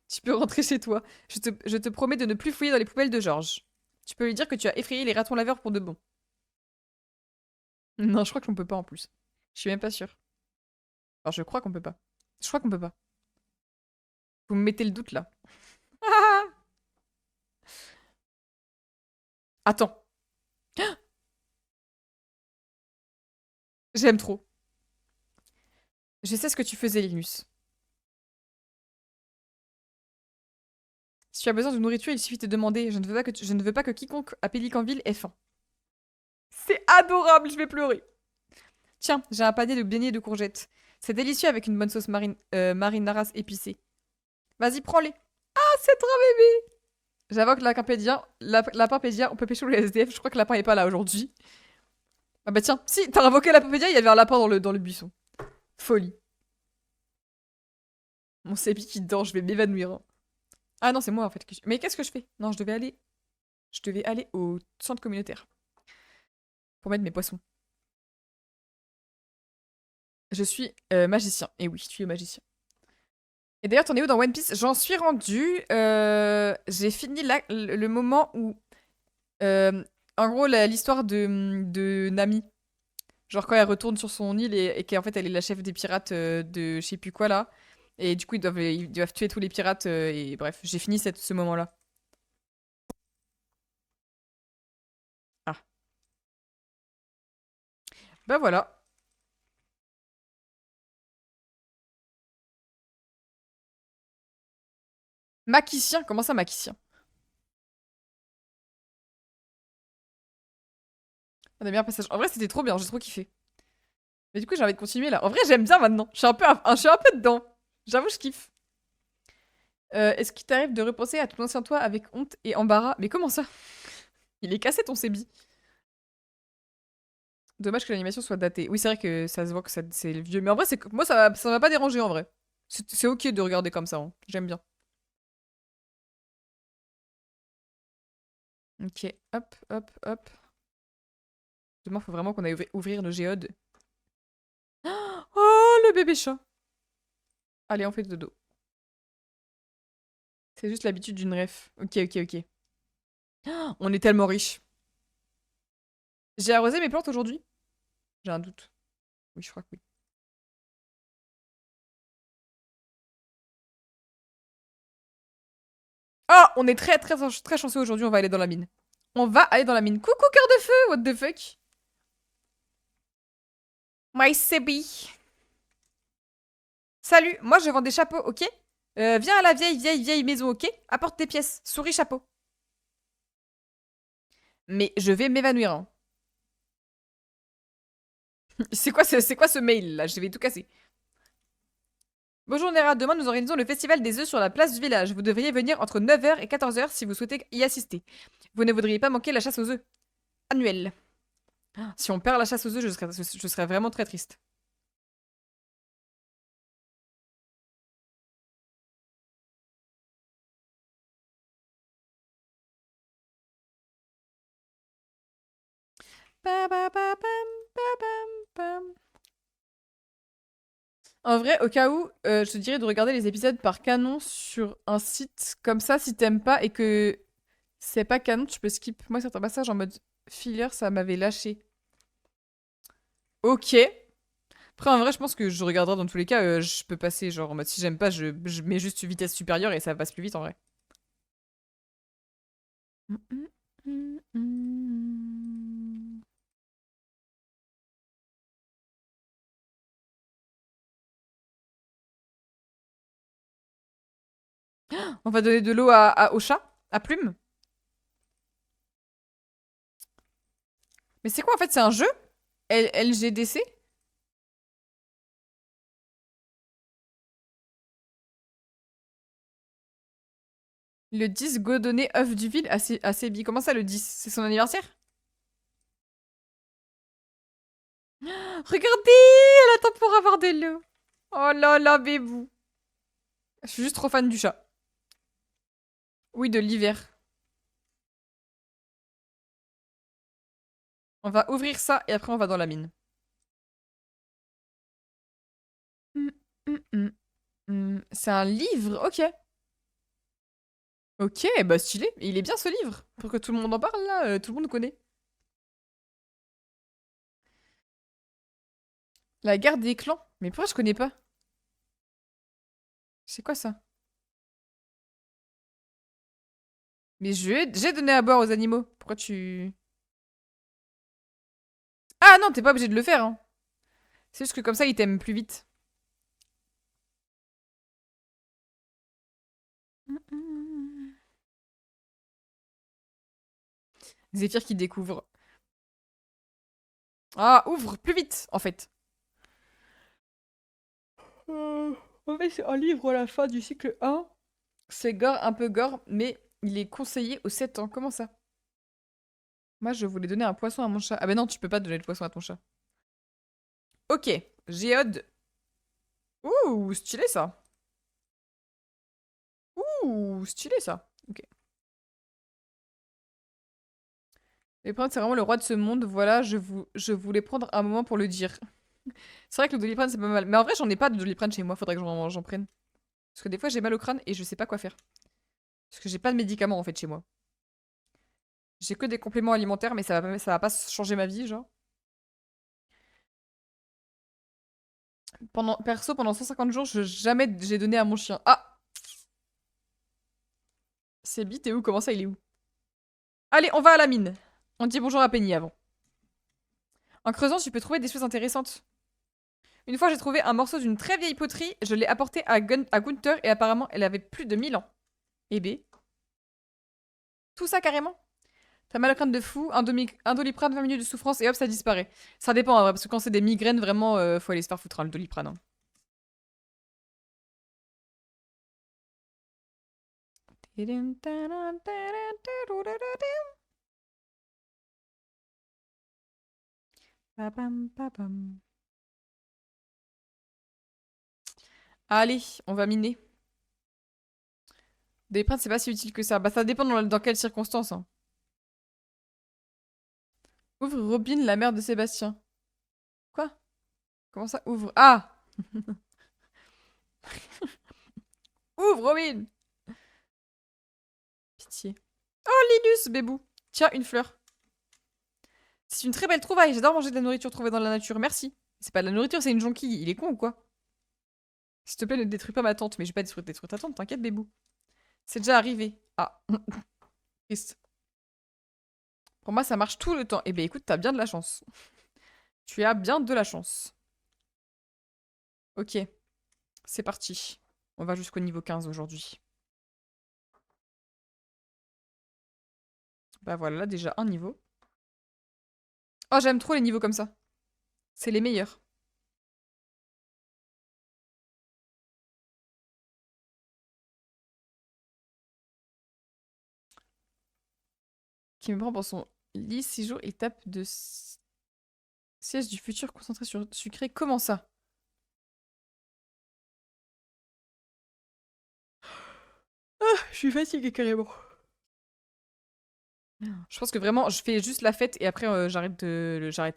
Tu peux rentrer chez toi. Je te promets de ne plus fouiller dans les poubelles de Georges. Tu peux lui dire que tu as effrayé les ratons laveurs pour de bon. Non, je crois qu'on peut pas en plus. Je suis même pas sûre. Alors, je crois qu'on peut pas. Je crois qu'on peut pas. Vous me mettez le doute là. Attends. J'aime trop. Je sais ce que tu faisais, Linus. Si tu as besoin de nourriture, il suffit de demander. Je ne veux pas que quiconque à Pélicanville ait faim. C'est adorable, je vais pleurer. Tiens, j'ai un panier de beignets de courgettes. C'est délicieux avec une bonne sauce marinaras épicée. Vas-y, prends-les. Ah, c'est trop bébé. J'invoque lapinpédia, on peut pêcher le SDF. Je crois que le lapin est pas là aujourd'hui. Ah bah tiens, si, t'as invoqué lapinpédia, il y avait un lapin dans le buisson. Folie. Mon sépi qui dort, je vais m'évanouir, hein. Ah non, c'est moi en fait. Mais qu'est-ce que je fais? Non, je devais aller au centre communautaire. Pour mettre mes poissons. Je suis magicien. Et oui, tu es magicien. Et d'ailleurs, t'en es où dans One Piece? J'en suis rendu. J'ai fini le moment où. euh, En gros, l'histoire de Nami. Genre quand elle retourne sur son île et qu'en fait elle est la chef des pirates de je sais plus quoi là. Et du coup, ils doivent tuer tous les pirates. Et bref, j'ai fini ce moment-là. Ah. Bah voilà. Maquicien? Comment ça, maquicien? On a bien un passage. En vrai, c'était trop bien, j'ai trop kiffé. Mais du coup, j'ai envie de continuer là. En vrai, j'aime bien maintenant. Je suis un peu dedans. J'avoue, je kiffe. Est-ce qu'il t'arrive de repenser à ton ancien toi avec honte et embarras? Mais comment ça? Il est cassé ton Sébi. Dommage que l'animation soit datée. Oui, c'est vrai que ça se voit que c'est vieux. Mais en vrai, moi, ça m'a pas dérangé en vrai. C'est ok de regarder comme ça. Hein. J'aime bien. Ok, hop, hop, hop. Demain, faut vraiment qu'on aille ouvrir le géode. Oh, le bébé chat. Allez, on fait dodo. C'est juste l'habitude d'une ref. Ok, ok, ok. On est tellement riches. J'ai arrosé mes plantes aujourd'hui? J'ai un doute. Oui, je crois que oui. Ah, on est très, très, très chanceux aujourd'hui, on va aller dans la mine. On va aller dans la mine. Coucou, cœur de feu, what the fuck? My Sebi. Salut, moi je vends des chapeaux, ok? Viens à la vieille, vieille, vieille maison, ok? Apporte tes pièces, souris chapeau. Mais je vais m'évanouir, hein. C'est quoi ce mail là? Je vais tout casser. Bonjour Nera, demain nous organisons le festival des œufs sur la place du village. Vous devriez venir entre 9h et 14h si vous souhaitez y assister. Vous ne voudriez pas manquer la chasse aux œufs annuelle. Si on perd la chasse aux œufs, je serais vraiment très triste. Ba, ba, ba, bam, ba, bam, bam. En vrai, au cas où, je te dirais de regarder les épisodes par canon sur un site comme ça si t'aimes pas et que c'est pas canon, tu peux skip. Moi, certains passages en mode filler, ça m'avait lâché. Ok. Après, en vrai, je pense que je regarderai dans tous les cas. Je peux passer, genre, en mode si j'aime pas, je mets juste vitesse supérieure et ça passe plus vite en vrai. On va donner de l'eau au chat? À Plume? Mais c'est quoi en fait? C'est un jeu? LGDC? Le 10 Godonné œuf du ville à Sébi. Comment ça le 10? C'est son anniversaire? Regardez! Elle attend pour avoir de l'eau. Oh là là, bébou. Je suis juste trop fan du chat. Oui, de l'hiver. On va ouvrir ça et après on va dans la mine. Hum, hum, C'est un livre, ok. Ok, bah stylé. Il est bien ce livre. Pour que tout le monde en parle là, tout le monde connaît. La guerre des clans. Mais pourquoi je connais pas? C'est quoi ça? Mais j'ai donné à boire aux animaux. Pourquoi tu... Ah non, t'es pas obligé de le faire, hein. C'est juste que comme ça, ils t'aiment plus vite. Zéphyr qui découvre. Ah, ouvre plus vite, en fait. En fait, c'est un livre à la fin du cycle 1. C'est gore, un peu gore, mais il est conseillé aux 7 ans. Comment ça? Moi, je voulais donner un poisson à mon chat. Ah bah non, tu peux pas donner le poisson à ton chat. Ok, géode. Ouh, stylé ça. Ouh, stylé ça. Ok. Les princes, c'est vraiment le roi de ce monde. Voilà, je voulais prendre un moment pour le dire. C'est vrai que le Doliprane, c'est pas mal. Mais en vrai, j'en ai pas de Doliprane chez moi. Faudrait que j'en prenne. Parce que des fois, j'ai mal au crâne et je sais pas quoi faire. Parce que j'ai pas de médicaments en fait chez moi. J'ai que des compléments alimentaires, mais ça va pas changer ma vie, genre. Pendant 150 jours, jamais j'ai donné à mon chien. Ah! C'est bite, t'es où? Comment ça, il est où? Allez, on va à la mine. On dit bonjour à Penny avant. En creusant, tu peux trouver des choses intéressantes. Une fois, j'ai trouvé un morceau d'une très vieille poterie. Je l'ai apporté à Gunther et apparemment, elle avait plus de 1000 ans. Eh bé. Tout ça carrément? T'as mal au crâne de fou, un doliprane, 20 minutes de souffrance et hop, ça disparaît. Ça dépend, hein, parce que quand c'est des migraines, vraiment, faut aller se faire foutre, hein, le doliprane. Hein. Allez, on va miner. Des prints, c'est pas si utile que ça. Bah, ça dépend dans quelles circonstances. Hein. Ouvre Robin, la mère de Sébastien. Quoi? Comment ça, ouvre? Ah! Ouvre, Robin! Pitié. Oh, Linus, bébou. Tiens, une fleur. C'est une très belle trouvaille. J'adore manger de la nourriture trouvée dans la nature. Merci. C'est pas de la nourriture, c'est une jonquille. Il est con ou quoi? S'il te plaît, ne détruis pas ma tante. Mais je vais pas détruire ta tante, t'inquiète, bébou. C'est déjà arrivé. Ah. Triste. Pour moi, ça marche tout le temps. Eh ben écoute, t'as bien de la chance. Tu as bien de la chance. Ok. C'est parti. On va jusqu'au niveau 15 aujourd'hui. Bah voilà, là déjà un niveau. Oh, j'aime trop les niveaux comme ça. C'est les meilleurs. Qui me prend pour son lit 6 jours, il tape de siège du futur concentré sur sucré. Comment ça? Ah, je suis fatiguée carrément. Je pense que vraiment, je fais juste la fête et après j'arrête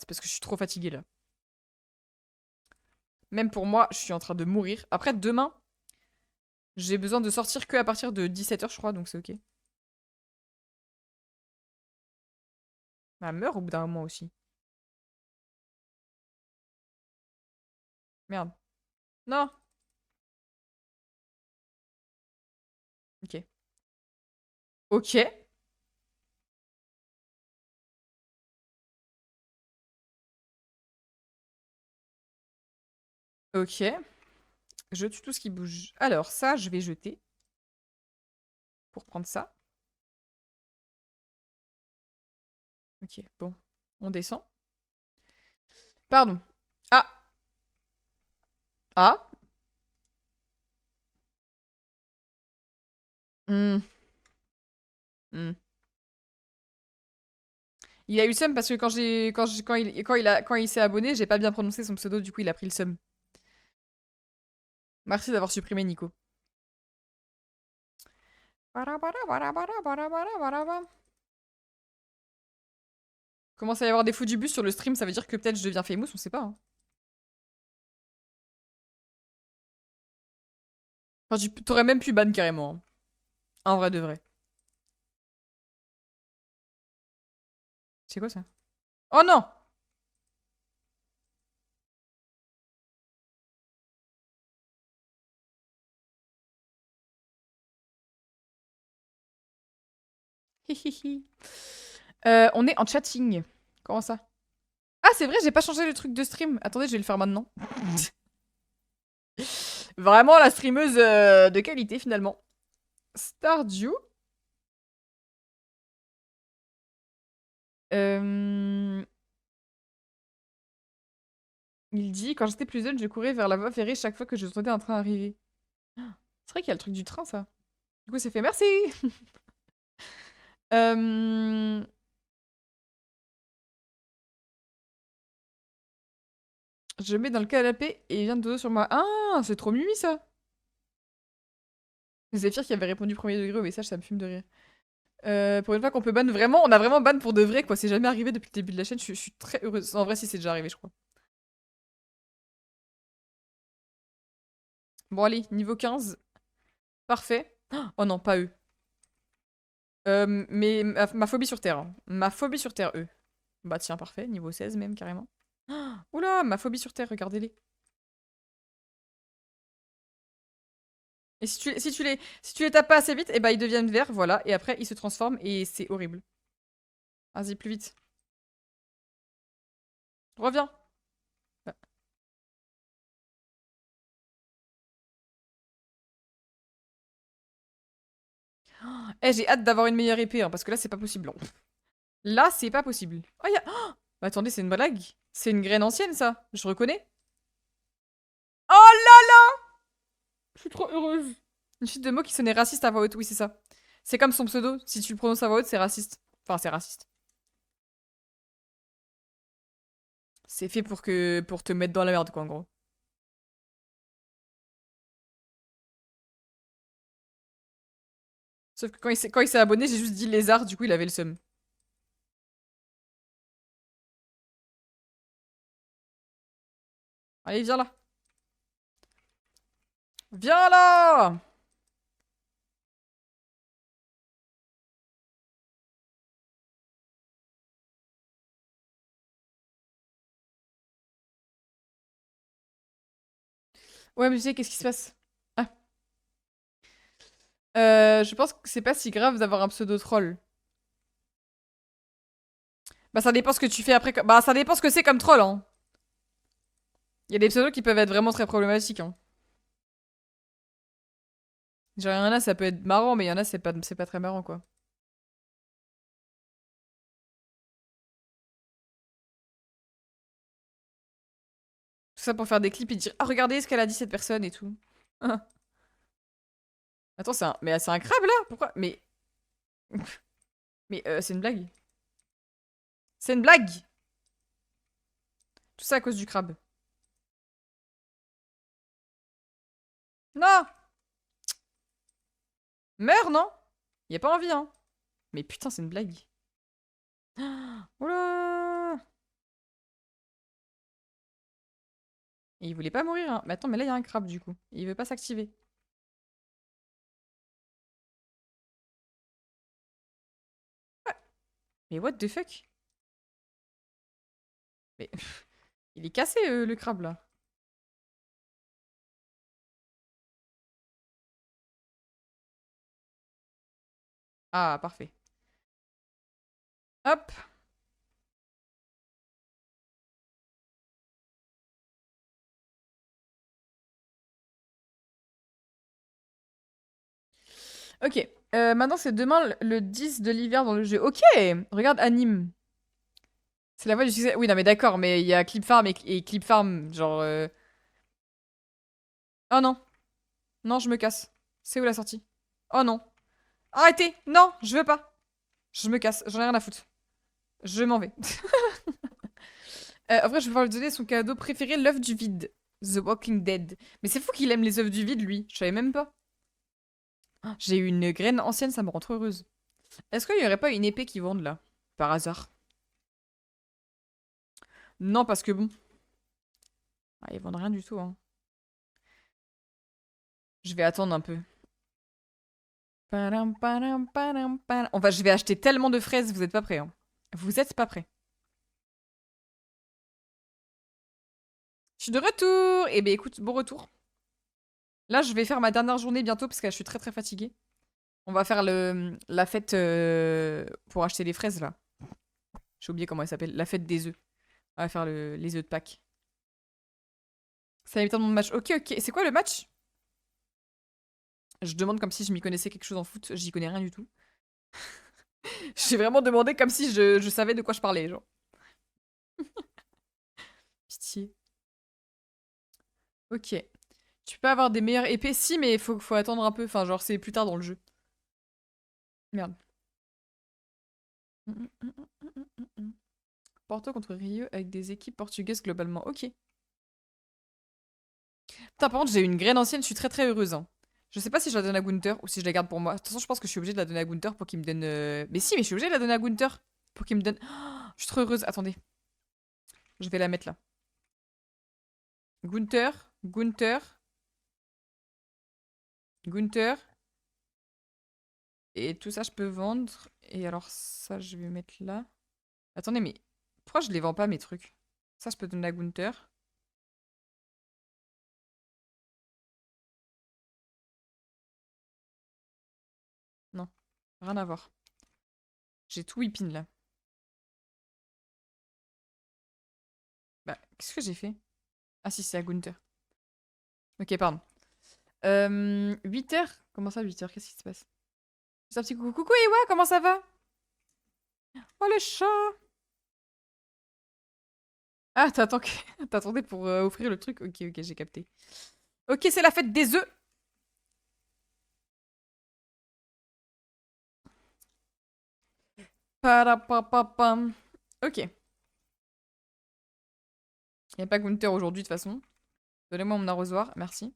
parce que je suis trop fatiguée là. Même pour moi, je suis en train de mourir. Après, demain, j'ai besoin de sortir que à partir de 17h, je crois, donc c'est ok. Elle meurt au bout d'un moment aussi. Merde. Non. Ok. Ok. Ok. Je tue tout ce qui bouge. Alors, ça, je vais jeter. Pour prendre ça. Ok, bon. On descend. Pardon. Ah. Ah. Hmm. Hmm. Il a eu le seum parce que quand il s'est abonné, j'ai pas bien prononcé son pseudo, du coup il a pris le seum. Merci d'avoir supprimé Nico. Commence à y avoir des fous du bus sur le stream, ça veut dire que peut-être je deviens famous, on sait pas. Hein. Enfin, t'aurais même pu ban carrément. Hein. En vrai de vrai. C'est quoi ça? Oh non! Hihihi. On est en chatting. Comment ça? Ah, c'est vrai, j'ai pas changé le truc de stream. Attendez, je vais le faire maintenant. Vraiment la streameuse de qualité finalement. Stardew. Euh, Il dit, quand j'étais plus jeune, je courais vers la voie ferrée chaque fois que je sentais un train arriver. C'est vrai qu'il y a le truc du train, ça. Du coup, c'est fait. Merci. Euh, Je mets dans le canapé et il vient de dodo sur moi. Ah, c'est trop mimi, ça. Zéphyr qui avait répondu premier degré au message, ça me fume de rire. Pour une fois qu'on peut ban vraiment, on a vraiment ban pour de vrai, quoi. C'est jamais arrivé depuis le début de la chaîne. Je suis très heureuse. En vrai, si c'est déjà arrivé, je crois. Bon, allez, niveau 15. Parfait. Oh non, pas eux. Mais ma phobie sur Terre. Hein. Ma phobie sur Terre, eux. Bah tiens, parfait. Niveau 16 même, carrément. Oula, ma phobie sur Terre, regardez-les. Et si tu les tapes pas assez vite, et bah ils deviennent verts, voilà. Et après, ils se transforment et c'est horrible. Vas-y, plus vite. Reviens. Ah. Eh, j'ai hâte d'avoir une meilleure épée, hein, parce que là, c'est pas possible. Là, c'est pas possible. Oh, y'a... Oh bah, attendez, c'est une blague. C'est une graine ancienne, ça. Je reconnais. Oh là là! Je suis trop heureuse. Une suite de mots qui sonnaient racistes à voix haute, oui, c'est ça. C'est comme son pseudo. Si tu le prononces à voix haute, c'est raciste. Enfin, c'est raciste. C'est fait pour te mettre dans la merde, quoi, en gros. Sauf que quand il s'est abonné, j'ai juste dit lézard, du coup, il avait le seum. Allez, viens là. Viens là! Ouais, mais tu sais, qu'est-ce qui se passe? Ah. Je pense que c'est pas si grave d'avoir un pseudo troll. Bah, ça dépend ce que tu fais après. Bah, ça dépend ce que c'est comme troll, hein. Il y a des pseudos qui peuvent être vraiment très problématiques, hein. Genre, il y en a, ça peut être marrant, mais il y en a, c'est pas très marrant, quoi. Tout ça pour faire des clips et dire, ah, regardez ce qu'elle a dit cette personne et tout. Attends, c'est un crabe, là? Pourquoi? Mais, c'est une blague. C'est une blague! Tout ça à cause du crabe. Non! Meurs, non? Y a pas envie, hein. Mais putain, c'est une blague. Oula! Et il voulait pas mourir, hein. Mais attends, mais là, il y a un crabe, du coup. Il veut pas s'activer. Mais what the fuck? Mais il est cassé, le crabe, là. Ah, parfait. Hop! Ok. Maintenant, c'est demain le 10 de l'hiver dans le jeu. Ok! Regarde, anime. C'est la voix du succès. Oui, non, mais d'accord, mais il y a Clip Farm et Clip Farm, genre... Oh non. Non, je me casse. C'est où la sortie? Oh non. Arrêtez! Non, je veux pas. Je me casse, j'en ai rien à foutre. Je m'en vais. En vrai, je vais pouvoir lui donner son cadeau préféré, l'œuf du vide. The Walking Dead. Mais c'est fou qu'il aime les œufs du vide, lui. Je savais même pas. Ah, j'ai eu une graine ancienne, ça me rend trop heureuse. Est-ce qu'il y aurait pas une épée qui vendent là? Par hasard. Non, parce que bon. Ah, ils vendent rien du tout, hein. Je vais attendre un peu. Padam, padam, padam, padam. Je vais acheter tellement de fraises, vous êtes pas prêts, hein. Vous êtes pas prêts. Je suis de retour! Eh ben écoute, bon retour. Là, je vais faire ma dernière journée bientôt parce que je suis très très fatiguée. On va faire la fête pour acheter les fraises là. J'ai oublié comment elle s'appelle. La fête des œufs. On va faire les œufs de Pâques. Ça m'étonne mon match. Ok, ok. C'est quoi le match? Je demande comme si je m'y connaissais quelque chose en foot. J'y connais rien du tout. J'ai vraiment demandé comme si je savais de quoi je parlais, genre. Pitié. Ok. Tu peux avoir des meilleures épées? Si, mais faut attendre un peu. Enfin, genre, c'est plus tard dans le jeu. Merde. Porto contre Rio avec des équipes portugaises globalement. Ok. Putain, par contre, j'ai une graine ancienne, je suis très très heureuse, hein. Je sais pas si je la donne à Gunther ou si je la garde pour moi. De toute façon, je pense que je suis obligée de la donner à Gunther pour qu'il me donne. Mais si, mais je suis obligée de la donner à Gunther pour qu'il me donne. Oh, je suis trop heureuse. Attendez. Je vais la mettre là. Gunther, Gunther, Gunther. Et tout ça, je peux vendre. Et alors, ça, je vais mettre là. Attendez, mais pourquoi je les vends pas mes trucs? Ça, je peux donner à Gunther. Non, rien à voir. J'ai tout whipping là. Bah, qu'est-ce que j'ai fait? Ah si, c'est à Gunther. Ok, pardon. 8 heures? Comment ça, 8 heures? Qu'est-ce qui se passe? C'est un petit coucou. Coucou, Ewa, comment ça va? Oh, le chat! Ah, t'attendais pour offrir le truc? Ok, ok, j'ai capté. Ok, c'est la fête des œufs. Parapapapam. Ok. Il n'y a pas Gunther aujourd'hui de toute façon. Donnez-moi mon arrosoir, merci.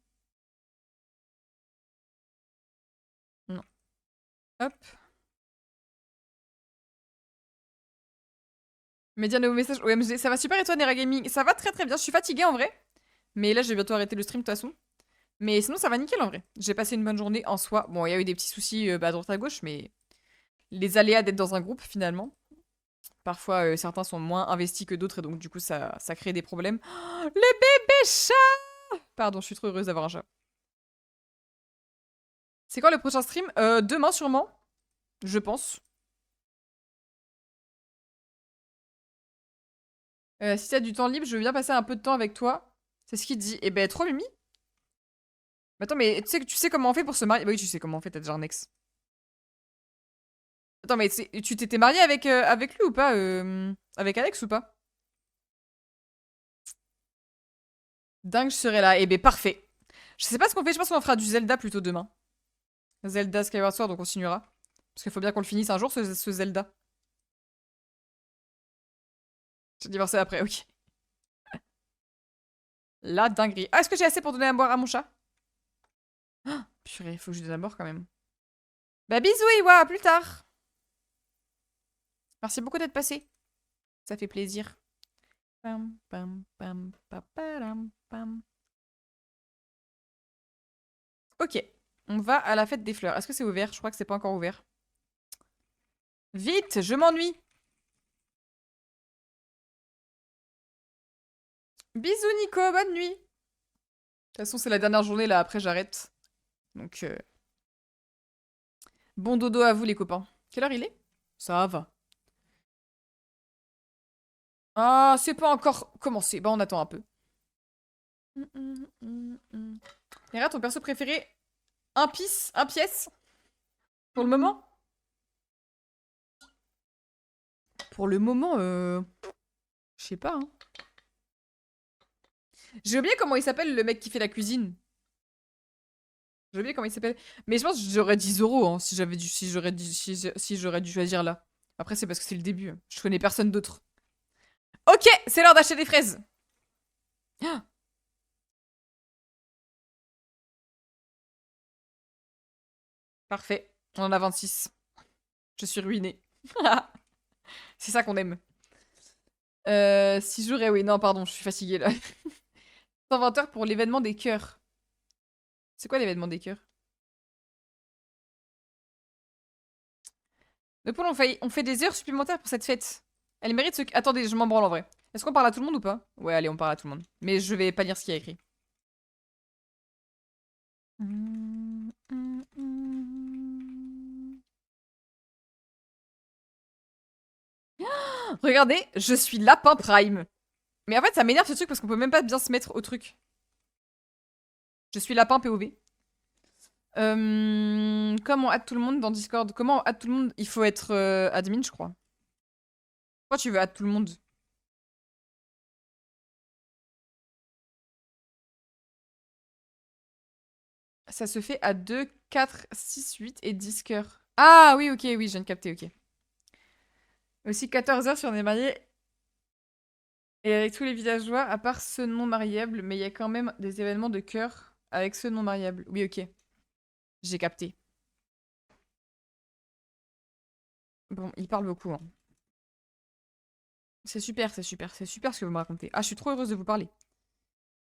Non. Hop. Média nouveau message. OMG, ça va super et toi, Nera Gaming? Ça va très très bien. Je suis fatiguée en vrai. Mais là, je vais bientôt arrêter le stream de toute façon. Mais sinon, ça va nickel en vrai. J'ai passé une bonne journée en soi. Bon, il y a eu des petits soucis à droite à gauche, mais les aléas d'être dans un groupe finalement. Parfois, certains sont moins investis que d'autres et donc du coup, ça crée des problèmes. Oh, le bébé chat! Pardon, je suis trop heureuse d'avoir un chat. C'est quoi le prochain stream? Demain sûrement, je pense. Si t'as du temps libre, je veux bien passer un peu de temps avec toi. C'est ce qu'il dit. Eh ben, trop Mimi. Mais attends, mais tu sais comment on fait pour se marier? Bah oui, tu sais comment on fait, t'as déjà un ex. Attends, mais tu t'étais marié avec lui ou pas? Avec Alex ou pas? Dingue, je serai là. Eh ben, parfait. Je sais pas ce qu'on fait, je pense qu'on fera du Zelda plutôt demain. Zelda Skyward Sword, on continuera. Parce qu'il faut bien qu'on le finisse un jour, ce Zelda. J'ai divorcé après, ok. La dinguerie. Ah, est-ce que j'ai assez pour donner à boire à mon chat? Ah, purée, faut que je lui donne à boire quand même. Bah bisous, Iwa, à plus tard. Merci beaucoup d'être passé. Ça fait plaisir. Pam, pam, pam, paparam, pam. Ok, on va à la fête des fleurs. Est-ce que c'est ouvert? Je crois que c'est pas encore ouvert. Vite, je m'ennuie. Bisous Nico, bonne nuit. De toute façon, c'est la dernière journée là, après j'arrête. Donc, bon dodo à vous les copains. Quelle heure il est? Ça va. Ah, c'est pas encore commencé. Bah, on attend un peu. Néra, ton perso préféré? Un pièce? Pour le moment? Pour le moment, je sais pas, hein. J'ai oublié comment il s'appelle le mec qui fait la cuisine. J'ai oublié comment il s'appelle. Mais je pense que j'aurais 10 euros hein, si j'avais dû, si j'aurais dû choisir là. Après, c'est parce que c'est le début. Je connais personne d'autre. Ok, c'est l'heure d'acheter des fraises. Ah, parfait. On en a 26. Je suis ruinée. C'est ça qu'on aime. 6 jours et oui, non, pardon, je suis fatiguée là. 120 heures pour l'événement des cœurs. C'est quoi l'événement des cœurs? Mais Paul, on fait des heures supplémentaires pour cette fête. Elle mérite ce... Attendez, je m'en branle en vrai. Est-ce qu'on parle à tout le monde ou pas? Ouais, allez, on parle à tout le monde. Mais je vais pas lire ce qu'il y a écrit. Regardez, je suis lapin prime. Mais en fait, ça m'énerve ce truc parce qu'on peut même pas bien se mettre au truc. Je suis lapin POV. Comment add tout le monde dans Discord? Comment add tout le monde? Il faut être admin, je crois. Pourquoi tu veux add tout le monde? Ça se fait à 2, 4, 6, 8 et 10 cœurs. Ah oui, ok, oui, je viens de capter, ok. Aussi 14 heures si on est marié. Et avec tous les villageois, à part ceux non mariables, mais il y a quand même des événements de cœur avec ceux non mariables. Oui, ok. J'ai capté. Bon, il parle beaucoup, hein. C'est super, c'est super, c'est super ce que vous me racontez. Ah, je suis trop heureuse de vous parler.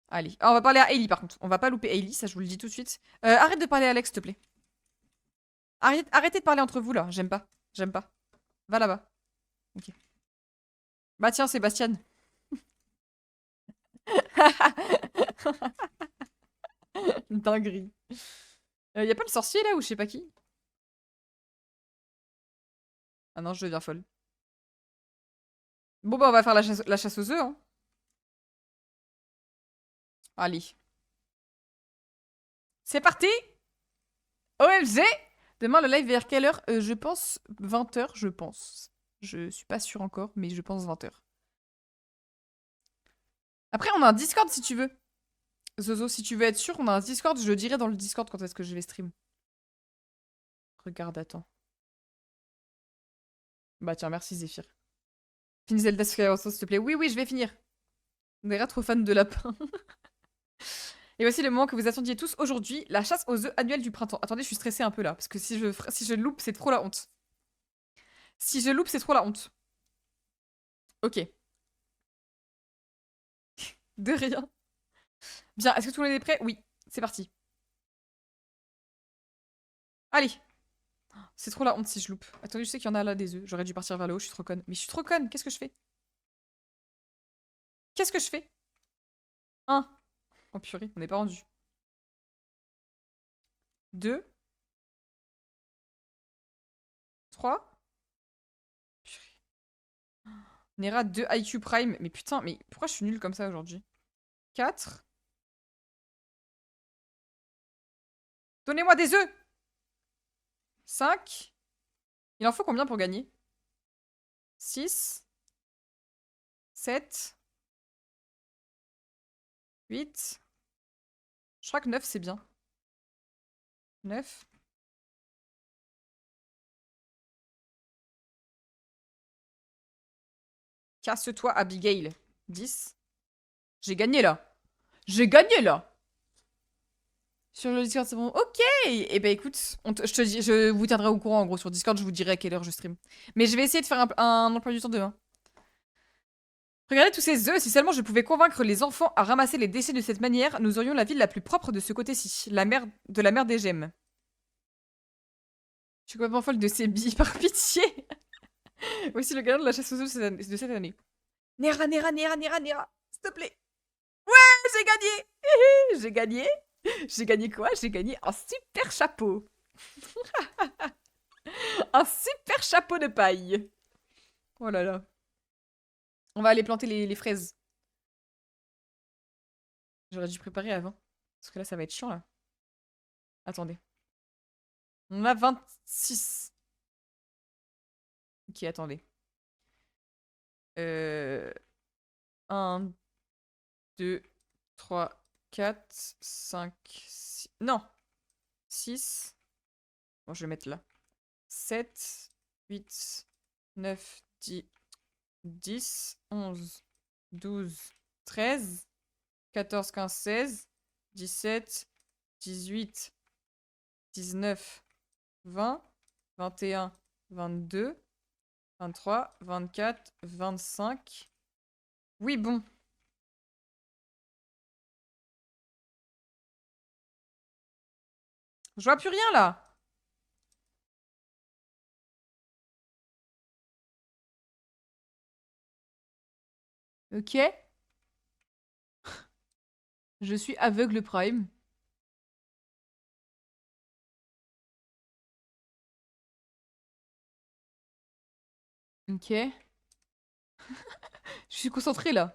Allez. Ah, on va parler à Ellie par contre. On va pas louper Ellie, ça je vous le dis tout de suite. Arrête de parler à Alex, s'il te plaît. Arrêtez de parler entre vous là, j'aime pas. J'aime pas. Va là-bas. Ok. Bah tiens, Sébastien. Dinguerie. Y a pas le sorcier là ou je sais pas qui? Ah non, je deviens folle. Bon bah on va faire la chasse aux œufs, hein. Allez. C'est parti! OMG! Demain le live vers quelle heure? Je pense 20 h, je pense. Je suis pas sûre encore, mais je pense 20 h. Après, on a un Discord si tu veux. Zozo, si tu veux être sûr, on a un Discord. Je le dirai dans le Discord quand est-ce que je vais stream. Regarde, attends. Bah tiens, merci Zéphyr. Finis Zelda Skyward Sword, s'il te plaît. Oui, oui, je vais finir. On est trop fan de lapin. Et voici le moment que vous attendiez tous aujourd'hui, la chasse aux œufs annuelle du printemps. Attendez, je suis stressée un peu là, parce que si je loupe, c'est trop la honte. Si je loupe, c'est trop la honte. Ok. De rien. Bien, est-ce que tout le monde est prêt? Oui, c'est parti. Allez. C'est trop la honte si je loupe. Attendez, je sais qu'il y en a là des œufs. J'aurais dû partir vers le haut, je suis trop conne. Mais je suis trop conne, qu'est-ce que je fais? Qu'est-ce que je fais? 1. Oh purée, on n'est pas rendu. 2. 3. Purée. Nera 2 IQ Prime. Mais putain, mais pourquoi je suis nulle comme ça aujourd'hui? 4. Donnez-moi des œufs! 5. Il en faut combien pour gagner? 6. 7. 8. Je crois que 9 c'est bien. 9. Casse-toi, Abigail. 10. J'ai gagné là. J'ai gagné là. Sur le Discord, c'est bon. Ok. Eh ben écoute, je vous tiendrai au courant en gros sur Discord. Je vous dirai à quelle heure je stream. Mais je vais essayer de faire un emploi du temps demain. Regardez tous ces œufs. Si seulement je pouvais convaincre les enfants à ramasser les déchets de cette manière, nous aurions la ville la plus propre de ce côté-ci. La mer des gemmes. Je suis complètement folle de ces billes, par pitié. Voici le gagnant de la chasse aux œufs de cette année. Nera, Nera, Nera, Nera, Nera. S'il te plaît. Ouais, j'ai gagné. J'ai gagné. J'ai gagné quoi? J'ai gagné un super chapeau. Un super chapeau de paille. Oh là là. On va aller planter les fraises. J'aurais dû préparer avant. Parce que là, ça va être chiant, là. Attendez. On a 26. Ok, attendez. 1, 2, 3, 4, 5, 6... Non. 6. Bon, je vais mettre là. 7, 8, 9, 10, 10, 11, 12, 13, 14, 15, 16, 17, 18, 19, 20, 21, 22, 23, 24, 25. Oui, bon. Je vois plus rien là. Ok. Je suis aveugle prime. Ok. Je suis concentrée là.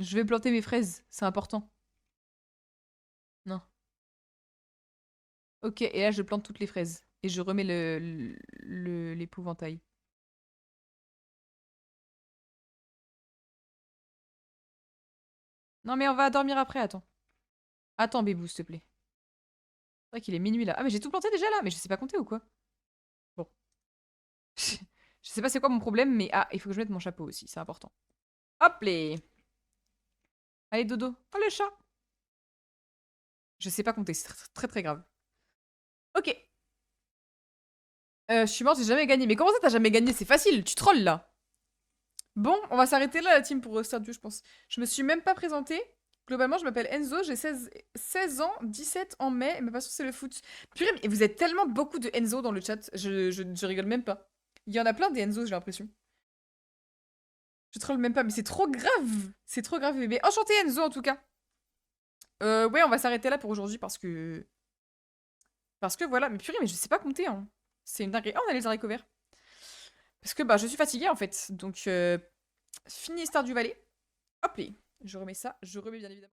Je vais planter mes fraises, c'est important. Non. Ok, et là je plante toutes les fraises. Et je remets l'épouvantail. Non mais on va dormir après, attends. Attends, bébou, s'il te plaît. C'est vrai qu'il est minuit là. Ah mais j'ai tout planté déjà là, mais je sais pas compter ou quoi? Bon. Je sais pas c'est quoi mon problème, mais ah, il faut que je mette mon chapeau aussi, c'est important. Hop les. Allez, dodo. Oh le chat. Je sais pas compter, c'est très très grave. Ok. Je suis morte, j'ai jamais gagné. Mais comment ça t'as jamais gagné? C'est facile, tu trolls là. Bon, on va s'arrêter là la team pour Stardew, je pense. Je me suis même pas présentée. Globalement, je m'appelle Enzo, j'ai 16 ans, 17 en mai, et ma passion c'est le foot. Purée, mais vous êtes tellement beaucoup de Enzo dans le chat, je rigole même pas. Il y en a plein des Enzo, j'ai l'impression. Je troll même pas, mais c'est trop grave. C'est trop grave, bébé. Enchanté Enzo en tout cas. Ouais, on va s'arrêter là pour aujourd'hui parce que... Parce que voilà, mais purée, mais je sais pas compter, hein. C'est une dinguerie. Oh, on a les haricots verts. Parce que bah, je suis fatiguée en fait. Donc, fini Stardew Valley. Hop, je remets ça. Je remets bien évidemment.